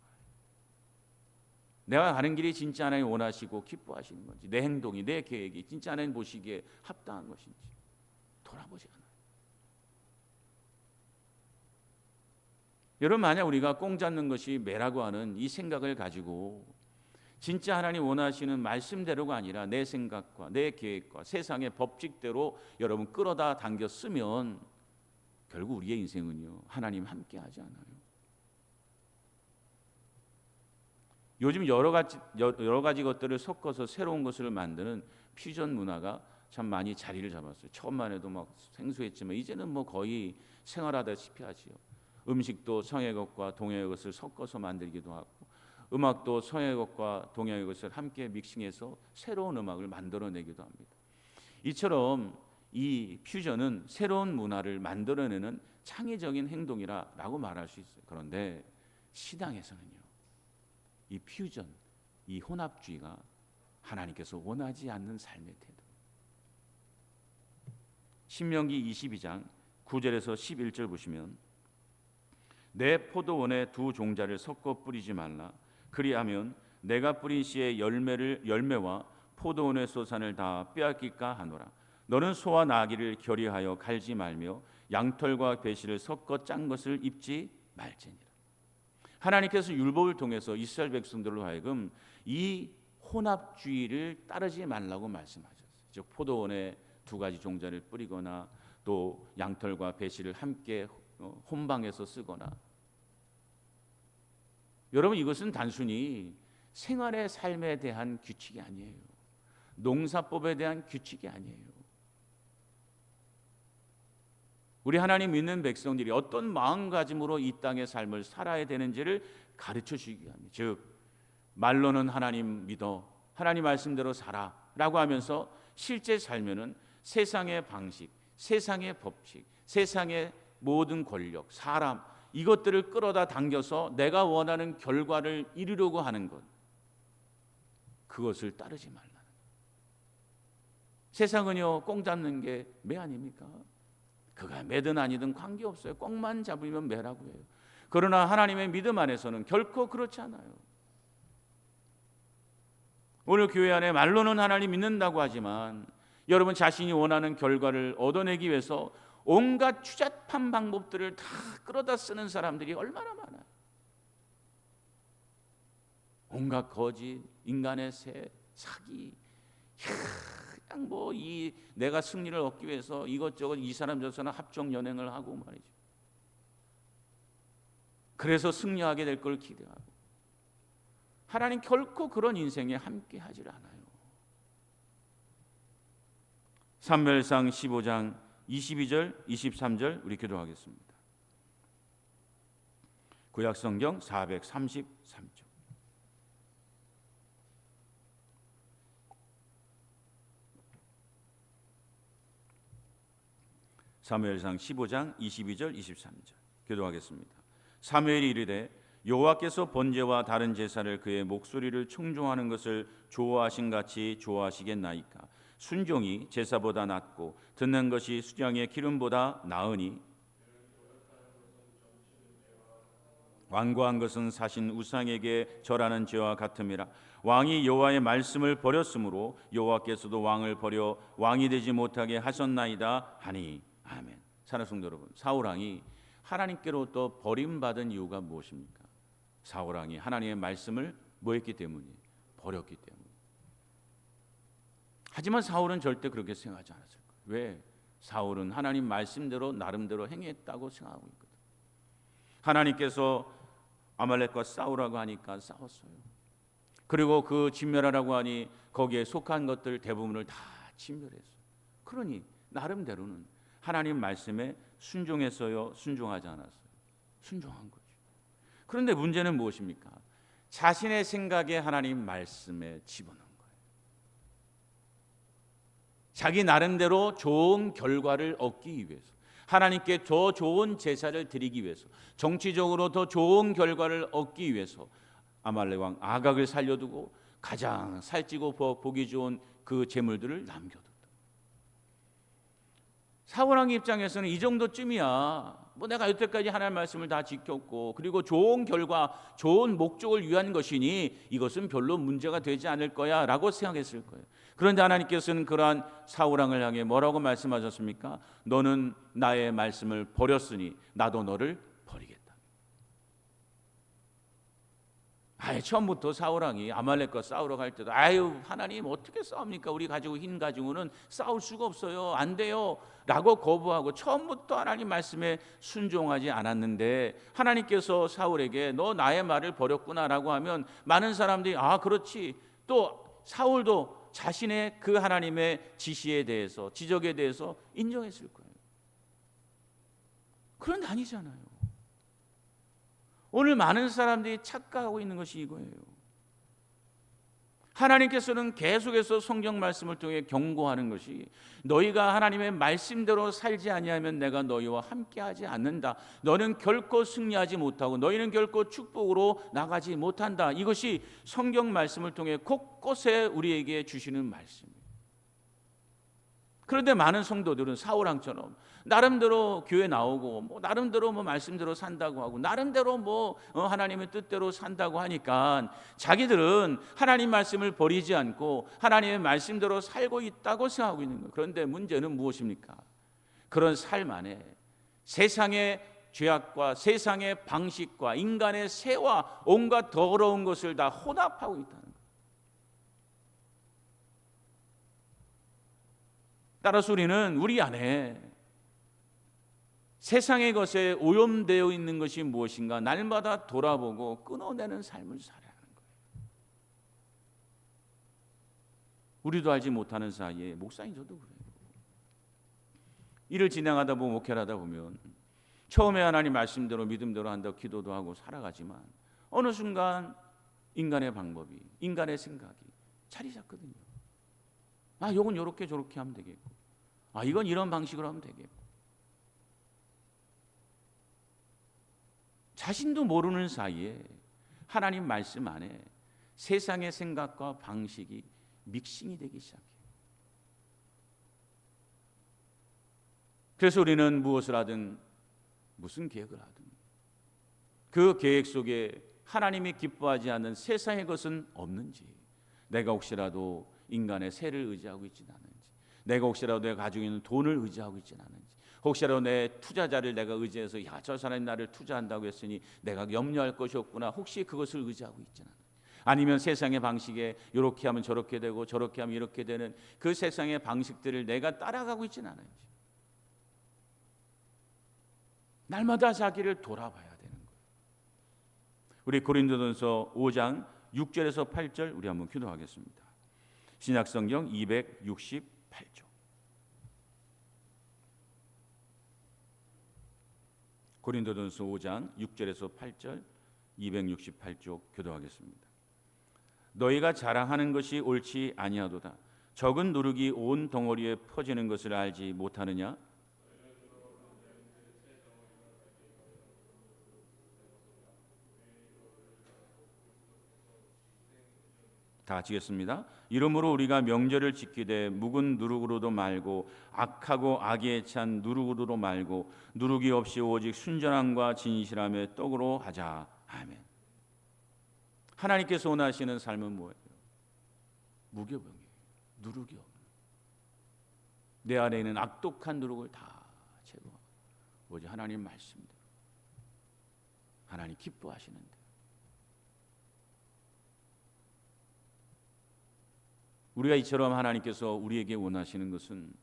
내가 가는 길이 진짜 하나님 원하시고 기뻐하시는 건지, 내 행동이, 내 계획이 진짜 하나님 보시기에 합당한 것인지 돌아보지 않아요. 여러분, 만약 우리가 꽁 잡는 것이 매라고 하는 이 생각을 가지고 진짜 하나님 원하시는 말씀대로가 아니라 내 생각과 내 계획과 세상의 법칙대로 여러분 끌어다 당겨 쓰면 결국 우리의 인생은요 하나님 함께 하지 않아요. 요즘 여러 가지 것들을 섞어서 새로운 것을 만드는 퓨전 문화가 참 많이 자리를 잡았어요. 처음만 해도 막 생소했지만 이제는 뭐 거의 생활하다시피 하지요. 음식도 서양의 것과 동양의 것을 섞어서 만들기도 하고, 음악도 서양의 것과 동양의 것을 함께 믹싱해서 새로운 음악을 만들어내기도 합니다. 이처럼 이 퓨전은 새로운 문화를 만들어내는 창의적인 행동이라고 말할 수 있어요. 그런데 신앙에서는요, 이 퓨전, 이 혼합주의가 하나님께서 원하지 않는 삶의 태도. 신명기 22장 9절에서 11절 보시면 내 포도원에 두 종자를 섞어 뿌리지 말라. 그리하면 내가 뿌린 씨의 열매와 포도원의 소산을 다 빼앗길까 하노라. 너는 소와 나귀를 결의하여 갈지 말며 양털과 배실을 섞어 짠 것을 입지 말지니라. 하나님께서 율법을 통해서 이스라엘 백성들로 하여금 이 혼합주의를 따르지 말라고 말씀하셨어요. 즉 포도원에 두 가지 종자를 뿌리거나 또 양털과 배실을 함께 혼방해서 쓰거나. 여러분, 이것은 단순히 생활의 삶에 대한 규칙이 아니에요. 농사법에 대한 규칙이 아니에요. 우리 하나님 믿는 백성들이 어떤 마음가짐으로 이 땅의 삶을 살아야 되는지를 가르쳐 주기 위함이에요. 즉 말로는 하나님 믿어, 하나님 말씀대로 살아라고 하면서 실제 살면은 세상의 방식, 세상의 법칙, 세상의 모든 권력, 사람, 이것들을 끌어다 당겨서 내가 원하는 결과를 이루려고 하는 것, 그것을 따르지 말라는 것. 세상은요 꽁 잡는 게 매 아닙니까? 그가 매든 아니든 관계없어요. 꽁만 잡으면 매라고 해요. 그러나 하나님의 믿음 안에서는 결코 그렇지 않아요. 오늘 교회 안에 말로는 하나님 믿는다고 하지만 여러분 자신이 원하는 결과를 얻어내기 위해서 온갖 추잡한 방법들을 다 끌어다 쓰는 사람들이 얼마나 많아요. 온갖 거짓, 인간의 새, 사기, 그냥 뭐 이 내가 승리를 얻기 위해서 이것저것 이 사람 저 사람 합종 연행을 하고 말이죠. 그래서 승리하게 될 걸 기대하고, 하나님 결코 그런 인생에 함께 하질 않아요. 사무엘상 15장 22절 23절 우리 기도하겠습니다. 구약성경 433쪽. 사무엘상 15장 22절 23절 기도하겠습니다. 사무엘이 이르되 여호와께서 번제와 다른 제사를 그의 목소리를 청종하는 것을 좋아하신 같이 좋아하시겠나이까. 순종이 제사보다 낫고 듣는 것이 수장의 기름보다 나으니 완고한 것은 사신 우상에게 절하는 죄와 같음이라. 왕이 여호와의 말씀을 버렸으므로 여호와께서도 왕을 버려 왕이 되지 못하게 하셨나이다 하니. 아멘. 사랑하는 성도 여러분, 사울왕이 하나님께로부터 버림받은 이유가 무엇입니까? 사울왕이 하나님의 말씀을 뭐했기 때문이에요? 버렸기 때문에. 하지만 사울은 절대 그렇게 생각하지 않았을 거예요. 왜? 사울은 하나님 말씀대로 나름대로 행했다고 생각하고 있거든. 하나님께서 아말렉과 싸우라고 하니까 싸웠어요. 그리고 그 진멸하라고 하니 거기에 속한 것들 대부분을 다 진멸했어요. 그러니 나름대로는 하나님 말씀에 순종했어요? 순종하지 않았어요? 순종한 거죠. 그런데 문제는 무엇입니까? 자신의 생각에 하나님 말씀에 집어넣은 거예요. 자기 나름대로 좋은 결과를 얻기 위해서, 하나님께 더 좋은 제사를 드리기 위해서, 정치적으로 더 좋은 결과를 얻기 위해서 아말렉 왕 아각을 살려두고 가장 살찌고 보기 좋은 그 재물들을 남겨뒀다. 사울왕 입장에서는 이 정도쯤이야. 뭐 내가 여태까지 하나님 말씀을 다 지켰고 그리고 좋은 결과, 좋은 목적을 위한 것이니 이것은 별로 문제가 되지 않을 거야 라고 생각했을 거예요. 그런데 하나님께서는 그러한 사울왕을 향해 뭐라고 말씀하셨습니까? 너는 나의 말씀을 버렸으니 나도 너를 버리겠다. 아예 처음부터 사울왕이 아말렉과 싸우러 갈 때도 아유 하나님 어떻게 싸웁니까? 우리 가지고 힘 가지고는 싸울 수가 없어요. 안 돼요. 라고 거부하고 처음부터 하나님 말씀에 순종하지 않았는데 하나님께서 사울에게 너 나의 말을 버렸구나라고 하면 많은 사람들이 아 그렇지. 또 사울도 자신의 그 하나님의 지시에 대해서 지적에 대해서 인정했을 거예요. 그런데 아니잖아요. 오늘 많은 사람들이 착각하고 있는 것이 이거예요. 하나님께서는 계속해서 성경 말씀을 통해 경고하는 것이 너희가 하나님의 말씀대로 살지 아니하면 내가 너희와 함께하지 않는다. 너는 결코 승리하지 못하고 너희는 결코 축복으로 나가지 못한다. 이것이 성경 말씀을 통해 곳곳에 우리에게 주시는 말씀이에요. 그런데 많은 성도들은 사울왕처럼 나름대로 교회 나오고 나름대로 말씀대로 산다고 하고 나름대로 하나님의 뜻대로 산다고 하니까 자기들은 하나님 말씀을 버리지 않고 하나님의 말씀대로 살고 있다고 생각하고 있는 거예요. 그런데 문제는 무엇입니까? 그런 삶 안에 세상의 죄악과 세상의 방식과 인간의 세와 온갖 더러운 것을 다 혼합하고 있다는 거예요. 따라서 우리는 우리 안에 세상의 것에 오염되어 있는 것이 무엇인가 날마다 돌아보고 끊어내는 삶을 살아야 하는 거예요. 우리도 알지 못하는 사이에 목사님 저도 그래요. 일을 진행하다 보면 목회를 하다 보면 처음에 하나님 말씀대로 믿음대로 한다고 기도도 하고 살아가지만 어느 순간 인간의 방법이 인간의 생각이 자리 잡거든요. 아 이건 이렇게 저렇게 하면 되겠고 아 이건 이런 방식으로 하면 되겠고 자신도 모르는 사이에 하나님 말씀 안에 세상의 생각과 방식이 믹싱이 되기 시작해요. 그래서 우리는 무엇을 하든 무슨 계획을 하든 그 계획 속에 하나님이 기뻐하지 않는 세상의 것은 없는지 내가 혹시라도 인간의 세를 의지하고 있지는 않은지 내가 혹시라도 내가 가지고 있는 돈을 의지하고 있지는 않은지 혹시라도 내 투자자를 내가 의지해서 야, 저 사람이 나를 투자한다고 했으니 내가 염려할 것이 없구나 혹시 그것을 의지하고 있지는 않은지 아니면 세상의 방식에 이렇게 하면 저렇게 되고 저렇게 하면 이렇게 되는 그 세상의 방식들을 내가 따라가고 있지는 않은지 날마다 자기를 돌아봐야 되는 거예요. 우리 고린도전서 5장 6절에서 8절 우리 한번 기도하겠습니다. 신약성경 268쪽 고린도전서 5장 6절에서 8절 268쪽 교도하겠습니다. 너희가 자랑하는 것이 옳지 아니하도다. 적은 누룩이 온 덩어리에 퍼지는 것을 알지 못하느냐? 다 같이겠습니다. 이러므로 우리가 명절을 지키되 묵은 누룩으로도 말고 악하고 악에 찬 누룩으로도 말고 누룩이 없이 오직 순전함과 진실함의 떡으로 하자. 아멘. 하나님께서 원하시는 삶은 뭐예요? 무교병이에요. 누룩이 없는. 내 안에 있는 악독한 누룩을 다 제거하고 오직 하나님 말씀대로 하나님 기뻐하시는데 우리가 이처럼 하나님께서 우리에게 원하시는 것은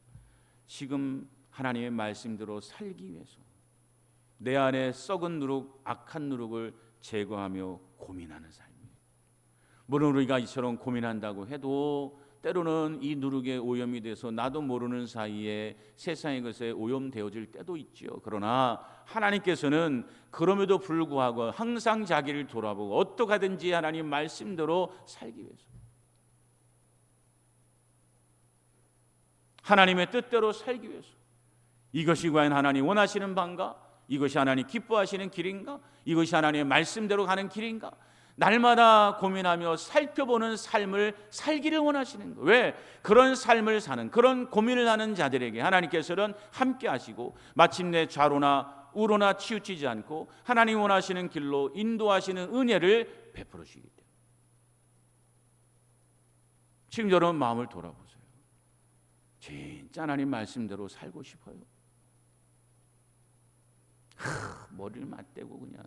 지금 하나님의 말씀대로 살기 위해서 내 안에 썩은 누룩, 악한 누룩을 제거하며 고민하는 삶이에요. 물론 우리가 이처럼 고민한다고 해도 때로는 이 누룩에 오염이 돼서 나도 모르는 사이에 세상의 것에 오염되어질 때도 있지요. 그러나 하나님께서는 그럼에도 불구하고 항상 자기를 돌아보고 어떻게 하든지 하나님 말씀대로 살기 위해서 하나님의 뜻대로 살기 위해서 이것이 과연 하나님 원하시는 바인가? 이것이 하나님 기뻐하시는 길인가? 이것이 하나님의 말씀대로 가는 길인가? 날마다 고민하며 살펴보는 삶을 살기를 원하시는 거예요. 왜? 그런 삶을 사는 그런 고민을 하는 자들에게 하나님께서는 함께 하시고 마침내 좌로나 우로나 치우치지 않고 하나님 원하시는 길로 인도하시는 은혜를 베풀어 주시기 때문에 지금 여러분 마음을 돌아보세요. 진짜 하나님 말씀대로 살고 싶어요? 머리를 맞대고 그냥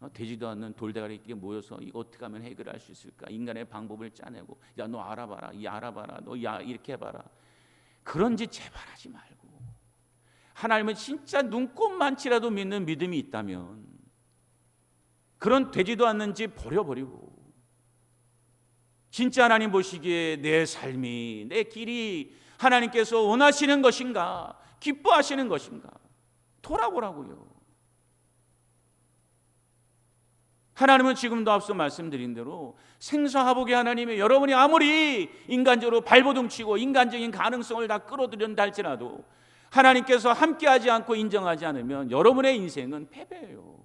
되지도 않는 돌대가리끼리 모여서 이거 어떻게 하면 해결할 수 있을까? 인간의 방법을 짜내고 야 너 알아봐라, 이 알아봐라, 너 야 이렇게 해봐라. 그런 짓 제발 하지 말고 하나님은 진짜 눈꼽만치라도 믿는 믿음이 있다면 그런 되지도 않는 짓 버려버리고 진짜 하나님 보시기에 내 삶이 내 길이 하나님께서 원하시는 것인가 기뻐하시는 것인가 돌아보라고요. 하나님은 지금도 앞서 말씀드린 대로 생사화복의 하나님이 여러분이 아무리 인간적으로 발버둥치고 인간적인 가능성을 다 끌어들인다 할지라도 하나님께서 함께하지 않고 인정하지 않으면 여러분의 인생은 패배예요.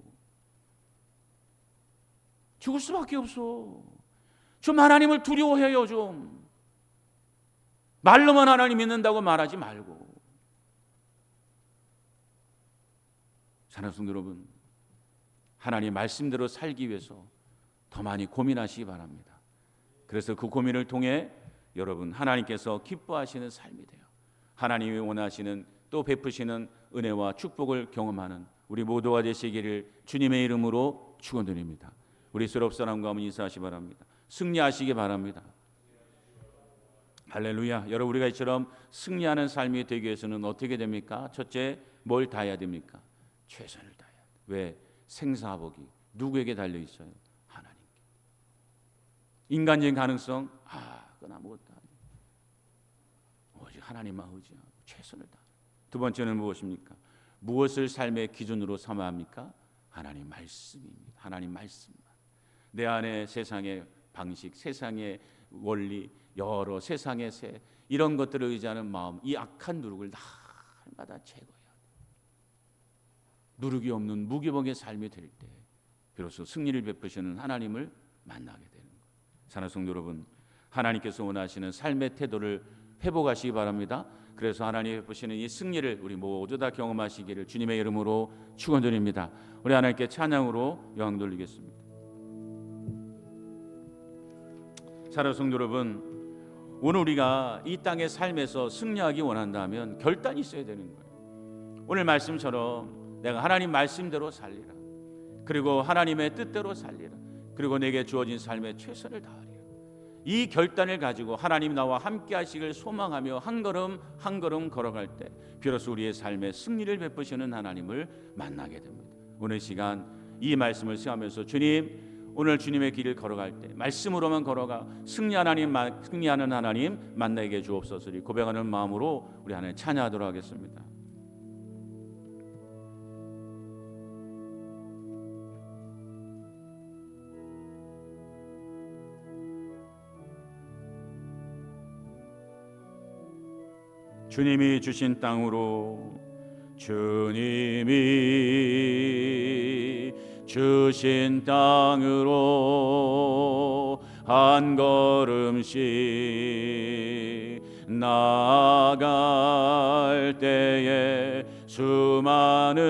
죽을 수밖에 없어. 좀 하나님을 두려워해요. 좀 말로만 하나님 믿는다고 말하지 말고. 사랑하는 성도 여러분, 하나님 말씀대로 살기 위해서 더 많이 고민하시기 바랍니다. 그래서 그 고민을 통해 여러분 하나님께서 기뻐하시는 삶이 돼요. 하나님이 원하시는 또 베푸시는 은혜와 축복을 경험하는 우리 모두가 되시기를 주님의 이름으로 축원드립니다. 우리 서로 사람과 한번 인사하시 바랍니다. 승리하시기 바랍니다. 할렐루야. 여러분 우리가 이처럼 승리하는 삶이 되기 위해서는 어떻게 됩니까? 첫째, 뭘 다해야 됩니까? 최선을 다해야 돼. 왜? 생사화복이 누구에게 달려 있어요? 하나님께. 인간적인 가능성? 그건 아무것도 아니에요. 오직 하나님만 의지하고 최선을 다해. 두 번째는 무엇입니까? 무엇을 삶의 기준으로 삼아야 합니까? 하나님 말씀입니다. 하나님 말씀만. 내 안에 세상의 방식, 세상의 원리, 여러 세상의 새 이런 것들을 의지하는 마음, 이 악한 누룩을 날마다 제거해야 돼. 누룩이 없는 무기복의 삶이 될 때 비로소 승리를 베푸시는 하나님을 만나게 되는 거예요. 사랑하는 성도 여러분, 하나님께서 원하시는 삶의 태도를 회복하시기 바랍니다. 그래서 하나님이 베푸시는 이 승리를 우리 모두 다 경험하시기를 주님의 이름으로 축원드립니다. 우리 하나님께 찬양으로 영광 돌리겠습니다. 사랑하는 성도 여러분, 오늘 우리가 이 땅의 삶에서 승리하기 원한다면 결단이 있어야 되는 거예요. 오늘 말씀처럼 내가 하나님 말씀대로 살리라. 그리고 하나님의 뜻대로 살리라. 그리고 내게 주어진 삶에 최선을 다하리라. 이 결단을 가지고 하나님 나와 함께 하시길 소망하며 한 걸음 한 걸음 걸어갈 때 비로소 우리의 삶에 승리를 베푸시는 하나님을 만나게 됩니다. 오늘 시간 이 말씀을 생각하면서 주님, 오늘 주님의 길을 걸어갈 때 말씀으로만 걸어가 승리하는 하나님 만나게 주옵소서. 고백하는 마음으로 우리 하나님 찬양하도록 하겠습니다. 주님이 주신 땅으로, 주님이 주신 땅으로 한 걸음씩 나아갈 때에 수많은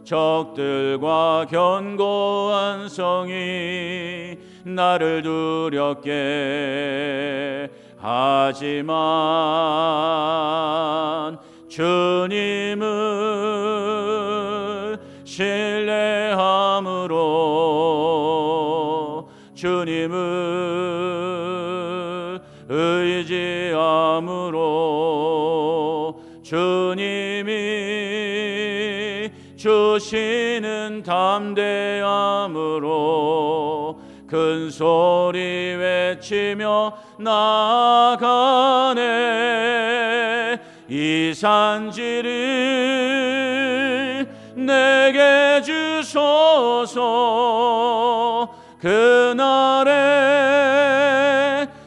적들과 견고한 성이 나를 두렵게 하지만 주님을 신뢰함으로, 주님을 의지함으로, 주님이 주시는 담대함으로 큰 소리 외치며 나아가네. 이 산지를 내게 주소서. 그날에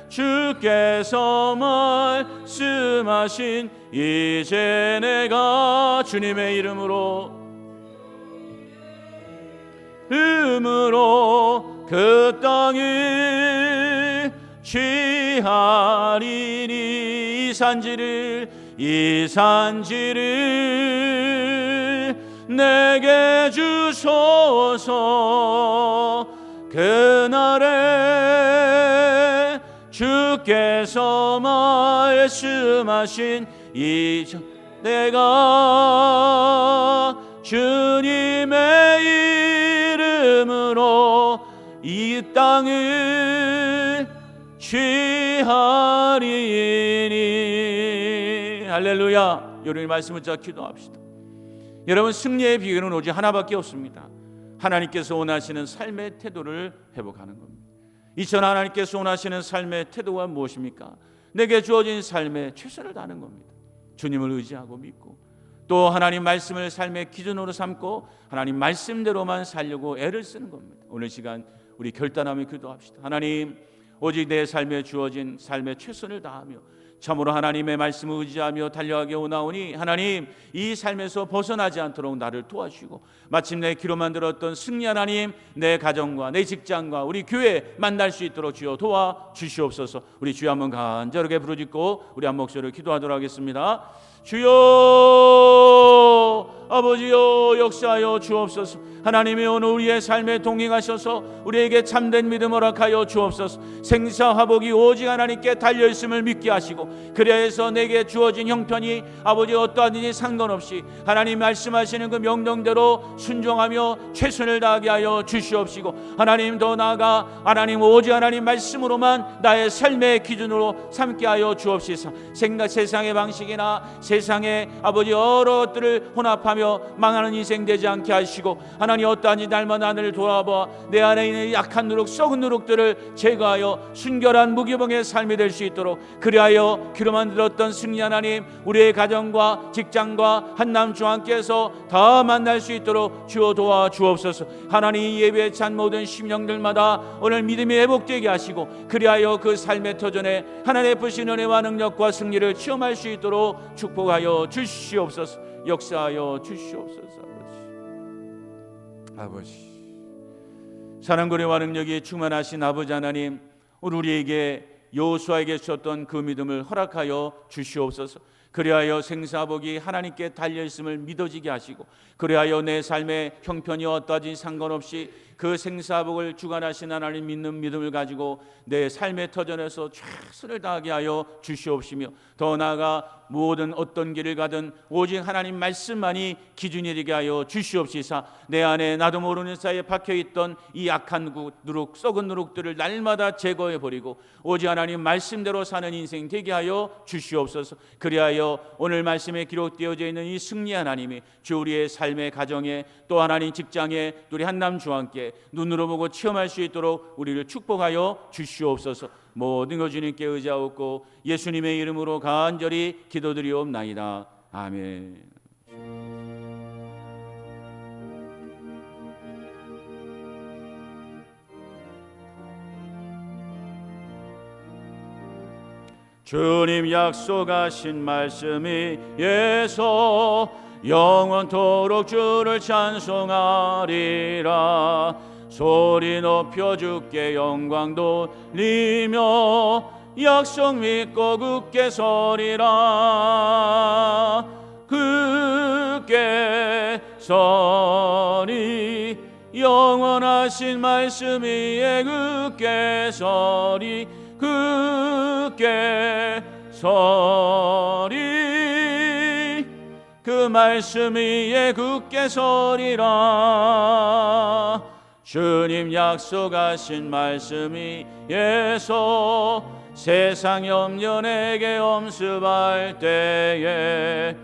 주께서 말씀하신 이제 내가 주님의 이름으로 그 땅을 취하리니. 이 산지를 내게 주소서. 그날에 주께서 말씀하신 내가 주님의 이 땅을 취하리니. 할렐루야. 여러분의 말씀을 자 기도합시다. 여러분, 승리의 비결은 오직 하나밖에 없습니다. 하나님께서 원하시는 삶의 태도를 회복하는 겁니다. 이전 하나님께서 원하시는 삶의 태도가 무엇입니까? 내게 주어진 삶에 최선을 다하는 겁니다. 주님을 의지하고 믿고 또 하나님 말씀을 삶의 기준으로 삼고 하나님 말씀대로만 살려고 애를 쓰는 겁니다. 오늘 시간 우리 결단하며 기도합시다. 하나님, 오직 내 삶에 주어진 삶에 최선을 다하며 참으로 하나님의 말씀을 의지하며 달려가게 오나오니 하나님, 이 삶에서 벗어나지 않도록 나를 도와주시고 마침내 기로만 들었던 승리 하나님, 내 가정과 내 직장과 우리 교회 만날 수 있도록 주여 도와주시옵소서. 우리 주여 한번 간절하게 부르짖고 우리 한 목소리로 기도하도록 하겠습니다. 주여, 아버지여, 역사하여 주옵소서. 하나님이 오늘 우리의 삶에 동행하셔서 우리에게 참된 믿음 허락하여 주옵소서. 생사화복이 오직 하나님께 달려있음을 믿게 하시고 그래서 내게 주어진 형편이 아버지 어떠하든지 상관없이 하나님 말씀하시는 그 명령대로 순종하며 최선을 다하게 하여 주시옵시고 하나님, 더 나아가 하나님 오직 하나님 말씀으로만 나의 삶의 기준으로 삼게 하여 주옵시사. 세상의 방식이나 세상의 아버지 여러 것들을 혼합하며 망하는 인생 되지 않게 하시고 하나님, 어떠한지 날마다 하늘을 돌아봐 내 안에 있는 약한 누룩, 썩은 누룩들을 제거하여 순결한 무기봉의 삶이 될 수 있도록 그리하여 귀로만 들었던 승리 하나님, 우리의 가정과 직장과 한남 주왕께서 다 만날 수 있도록 주어 도와주옵소서. 하나님, 이 예배에 찬 모든 심령들마다 오늘 믿음이 회복되게 하시고 그리하여 그 삶의 터전에 하나님의 부신 은혜와 능력과 승리를 체험할 수 있도록 축복하여 주시옵소서. 역사하여 주시옵소서. 아버지, 사랑고래와 능력이 충만하신 아버지 하나님, 우리에게 여호수아에게 주셨던 그 믿음을 허락하여 주시옵소서. 그리하여 생사복이 하나님께 달려있음을 믿어지게 하시고 그리하여 내 삶의 형편이 어떠하든지 상관없이 그 생사복을 주관하신 하나님 믿는 믿음을 가지고 내 삶의 터전에서 최선을 다하게 하여 주시옵시며 더 나아가 모든 어떤 길을 가든 오직 하나님 말씀만이 기준이 되게 하여 주시옵시사. 내 안에 나도 모르는 사이에 박혀있던 이 악한 누룩, 썩은 누룩들을 날마다 제거해버리고 오직 하나님 말씀대로 사는 인생 되게 하여 주시옵소서. 그리하여 오늘 말씀에 기록되어져 있는 이 승리 하나님이 주 우리의 삶의 가정에 또 하나님 직장에 또 우리 한남 주왕께 눈으로 보고 체험할 수 있도록 우리를 축복하여 주시옵소서. 모든 것 주님께 의지하옵고 예수님의 이름으로 간절히 기도드리옵나이다. 아멘. 주님 약속하신 말씀이 예서 영원토록 주를 찬송하리라. 소리 높여 주께 영광 돌리며 약속 믿고 굳게 서리라. 굳게 서리 영원하신 말씀 위에 굳게 서리 굳게 서리 그 말씀 위에 굳게 서리라. 주님 약속하신 말씀 위에서 세상 염려 내게 엄습할 때에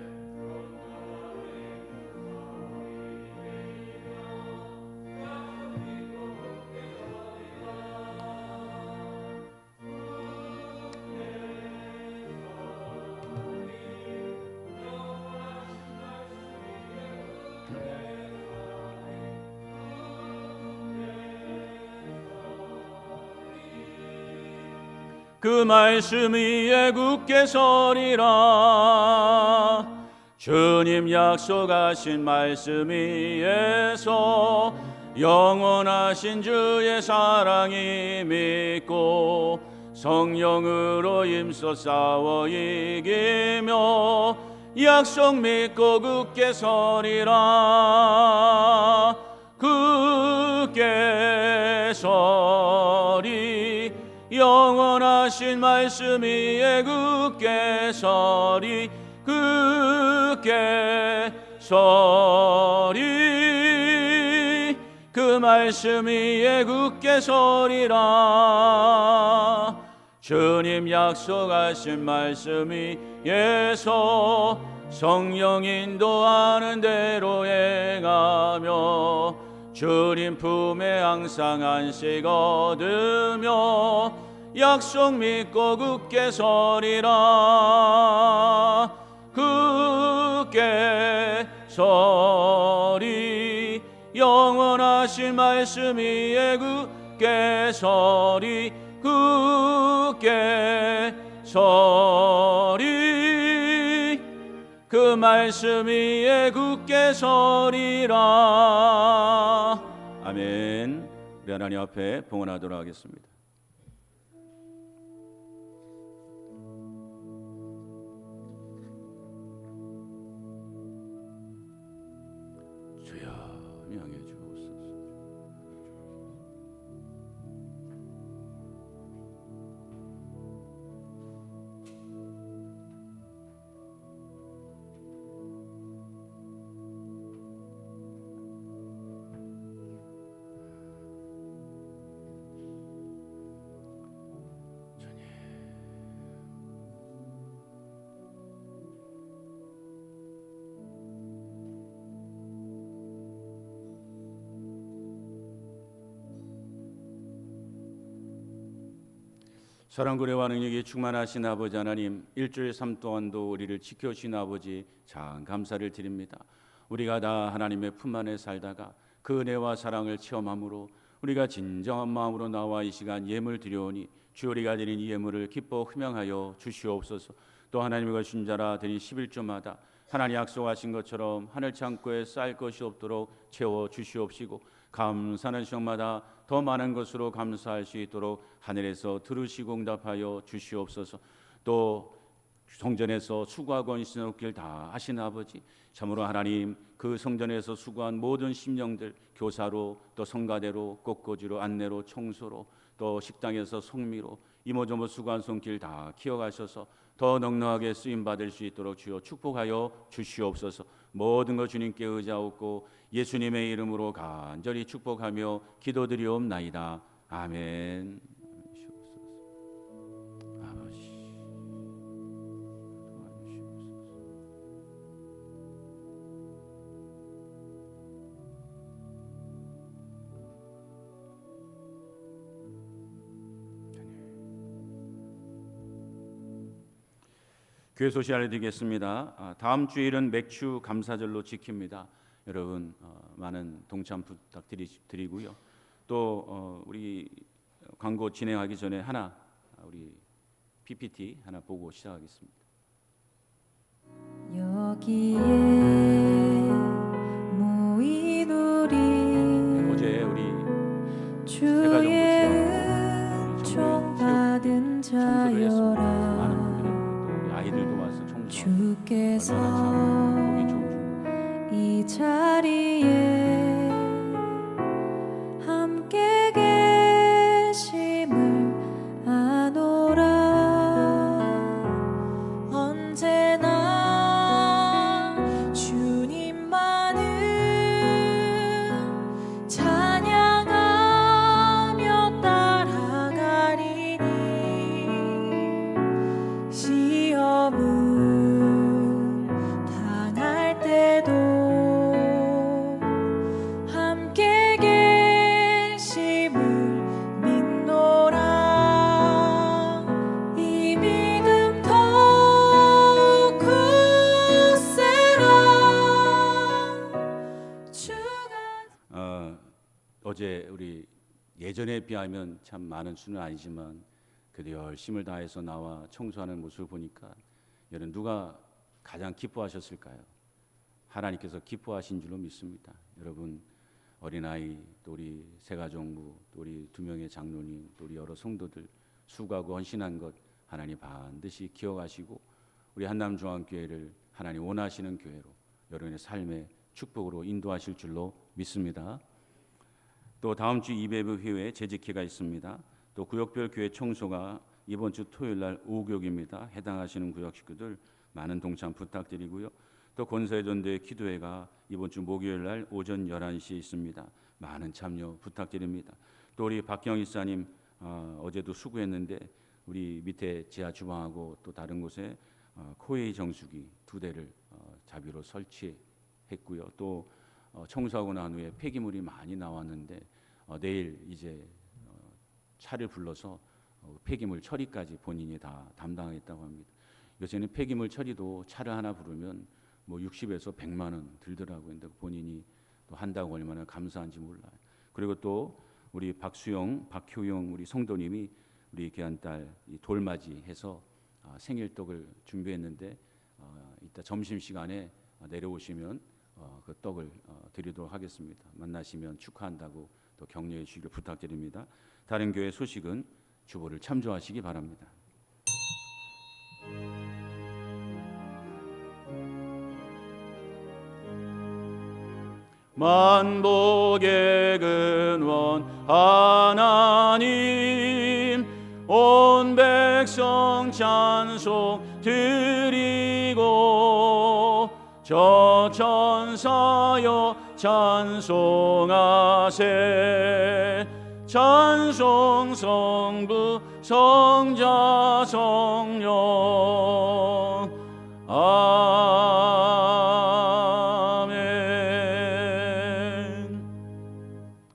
그 말씀 위에 굳게 서리라. 주님 약속하신 말씀 위에서 영원하신 주의 사랑이 믿고 성령으로 힘써 싸워 이기며 약속 믿고 굳게 서리라. 굳게 서리 영원하신 말씀 위에 굳게 서리 굳게 서리 그 말 말씀 위에 굳게 서리라. 주님 약속하신 말씀 위에서 성령 인도하는 대로 행하며 주님 품에 항상 안식 얻으며 약속 믿고 굳게 서리라. 굳게 서리 영원하신 말씀 위에 굳게 서리 굳게 서리 그 말씀 위에 굳게 서리라. 아멘. 우리 하나님 앞에 봉헌하도록 하겠습니다. 주여 명해 주옵소서. 사랑구레와 능력이 충만하신 아버지 하나님, 일주일 삶 동안도 우리를 지켜주신 아버지 참 감사를 드립니다. 우리가 다 하나님의 품 안에 살다가 그 은혜와 사랑을 체험함으로 우리가 진정한 마음으로 나와 이 시간 예물 드려오니 주 우리가 드린 이 예물을 기뻐 흠양하여 주시옵소서. 또 하나님과 신자라 드린 11조마다 하나님 약속하신 것처럼 하늘 창고에 쌓일 것이 없도록 채워 주시옵시고 감사하는 시간마다 더 많은 것으로 감사할 수 있도록 하늘에서 들으시고 응답하여 주시옵소서. 또 성전에서 수고하고 있는 다 하신 아버지, 참으로 하나님 그 성전에서 수고한 모든 심령들 교사로 또 성가대로 꽃꽂이로 안내로 청소로 또 식당에서 성미로 이모저모 수고한 손길 다 키워가셔서 더 넉넉하게 쓰임 받을 수 있도록 주여 축복하여 주시옵소서. 모든 것 주님께 의지하옵고 예수님의 이름으로 간절히 축복하며 기도드리옵나이다. 아멘. 아버지 교회 소식 알려드리겠습니다. 다음 주일은 맥주 감사절로 지킵니다. 여러분 많은 동참 부탁드리고요. 또 우리 광고 진행하기 전에 하나 우리 PPT 하나 보고 시작하겠습니다. 여기에 모인 우리 어제 우리 주의 은총 받은 자여라. 아이들도 와서 청소. 주께서 이 자리에 함께 계심을 아노라. 언제나 주님만을 찬양하며 따라가리니 시험은 당할 때도 함께 계심을 믿노라. 이 믿음 더욱 굳세라. 주가 어제 우리 예전에 비하면 참 많은 수는 아니지만 그래도 열심을 다해서 나와 청소하는 모습을 보니까 여러분 누가 가장 기뻐하셨을까요? 하나님께서 기뻐하신 줄로 믿습니다. 여러분 어린아이 또 우리 새가정부 또 우리 2명의 장로님 또 우리 여러 성도들 수고하고 헌신한 것 하나님 반드시 기억하시고 우리 한남중앙교회를 하나님 원하시는 교회로 여러분의 삶의 축복으로 인도하실 줄로 믿습니다. 또 다음 주 이배부 회에 재직회가 있습니다. 또 구역별 교회 청소가 이번 주 토요일 날 오교육입니다. 해당하시는 구역 식구들 많은 동참 부탁드리고요. 또 권사회전도회 기도회가 이번 주 목요일 날 오전 11시에 있습니다. 많은 참여 부탁드립니다. 또 우리 박경희 사님 어제도 수고했는데 우리 밑에 지하 주방하고 또 다른 곳에 코웨이 정수기 2대를 자비로 설치했고요. 또 청소하고 난 후에 폐기물이 많이 나왔는데 내일 이제 차를 불러서 폐기물 처리까지 본인이 다 담당하겠다고 합니다. 요새는 폐기물 처리도 차를 하나 부르면 뭐 60에서 100만 원 들더라고요. 근데 본인이 또 한다고 얼마나 감사한지 몰라요. 그리고 또 우리 박효영 우리 성도님이 우리 귀한 딸 돌맞이해서 생일떡을 준비했는데 이따 점심 시간에 내려오시면 그 떡을 드리도록 하겠습니다. 만나시면 축하한다고 또 격려해 주시기를 부탁드립니다. 다른 교회 소식은 주보를 참조하시기 바랍니다. 만복의 근원 하나님 온 백성 찬송 드리고 저 천사여 찬송하세 찬송 성부 성자 성령 아멘.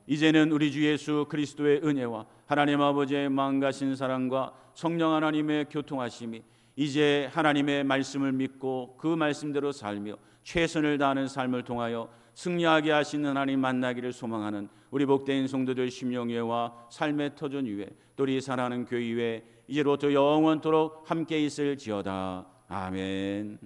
이제는 우리 주 예수 그리스도의 은혜와 하나님 아버지의 망가신 사랑과 성령 하나님의 교통하심이 이제 하나님의 말씀을 믿고 그 말씀대로 살며 최선을 다하는 삶을 통하여 승리하게 하시는 하나님 만나기를 소망하는 우리 복된 성도들 심령회와 삶의 터전 위에 또 우리 사랑하는 교회 위에 이제로부터 영원토록 함께 있을지어다. 아멘.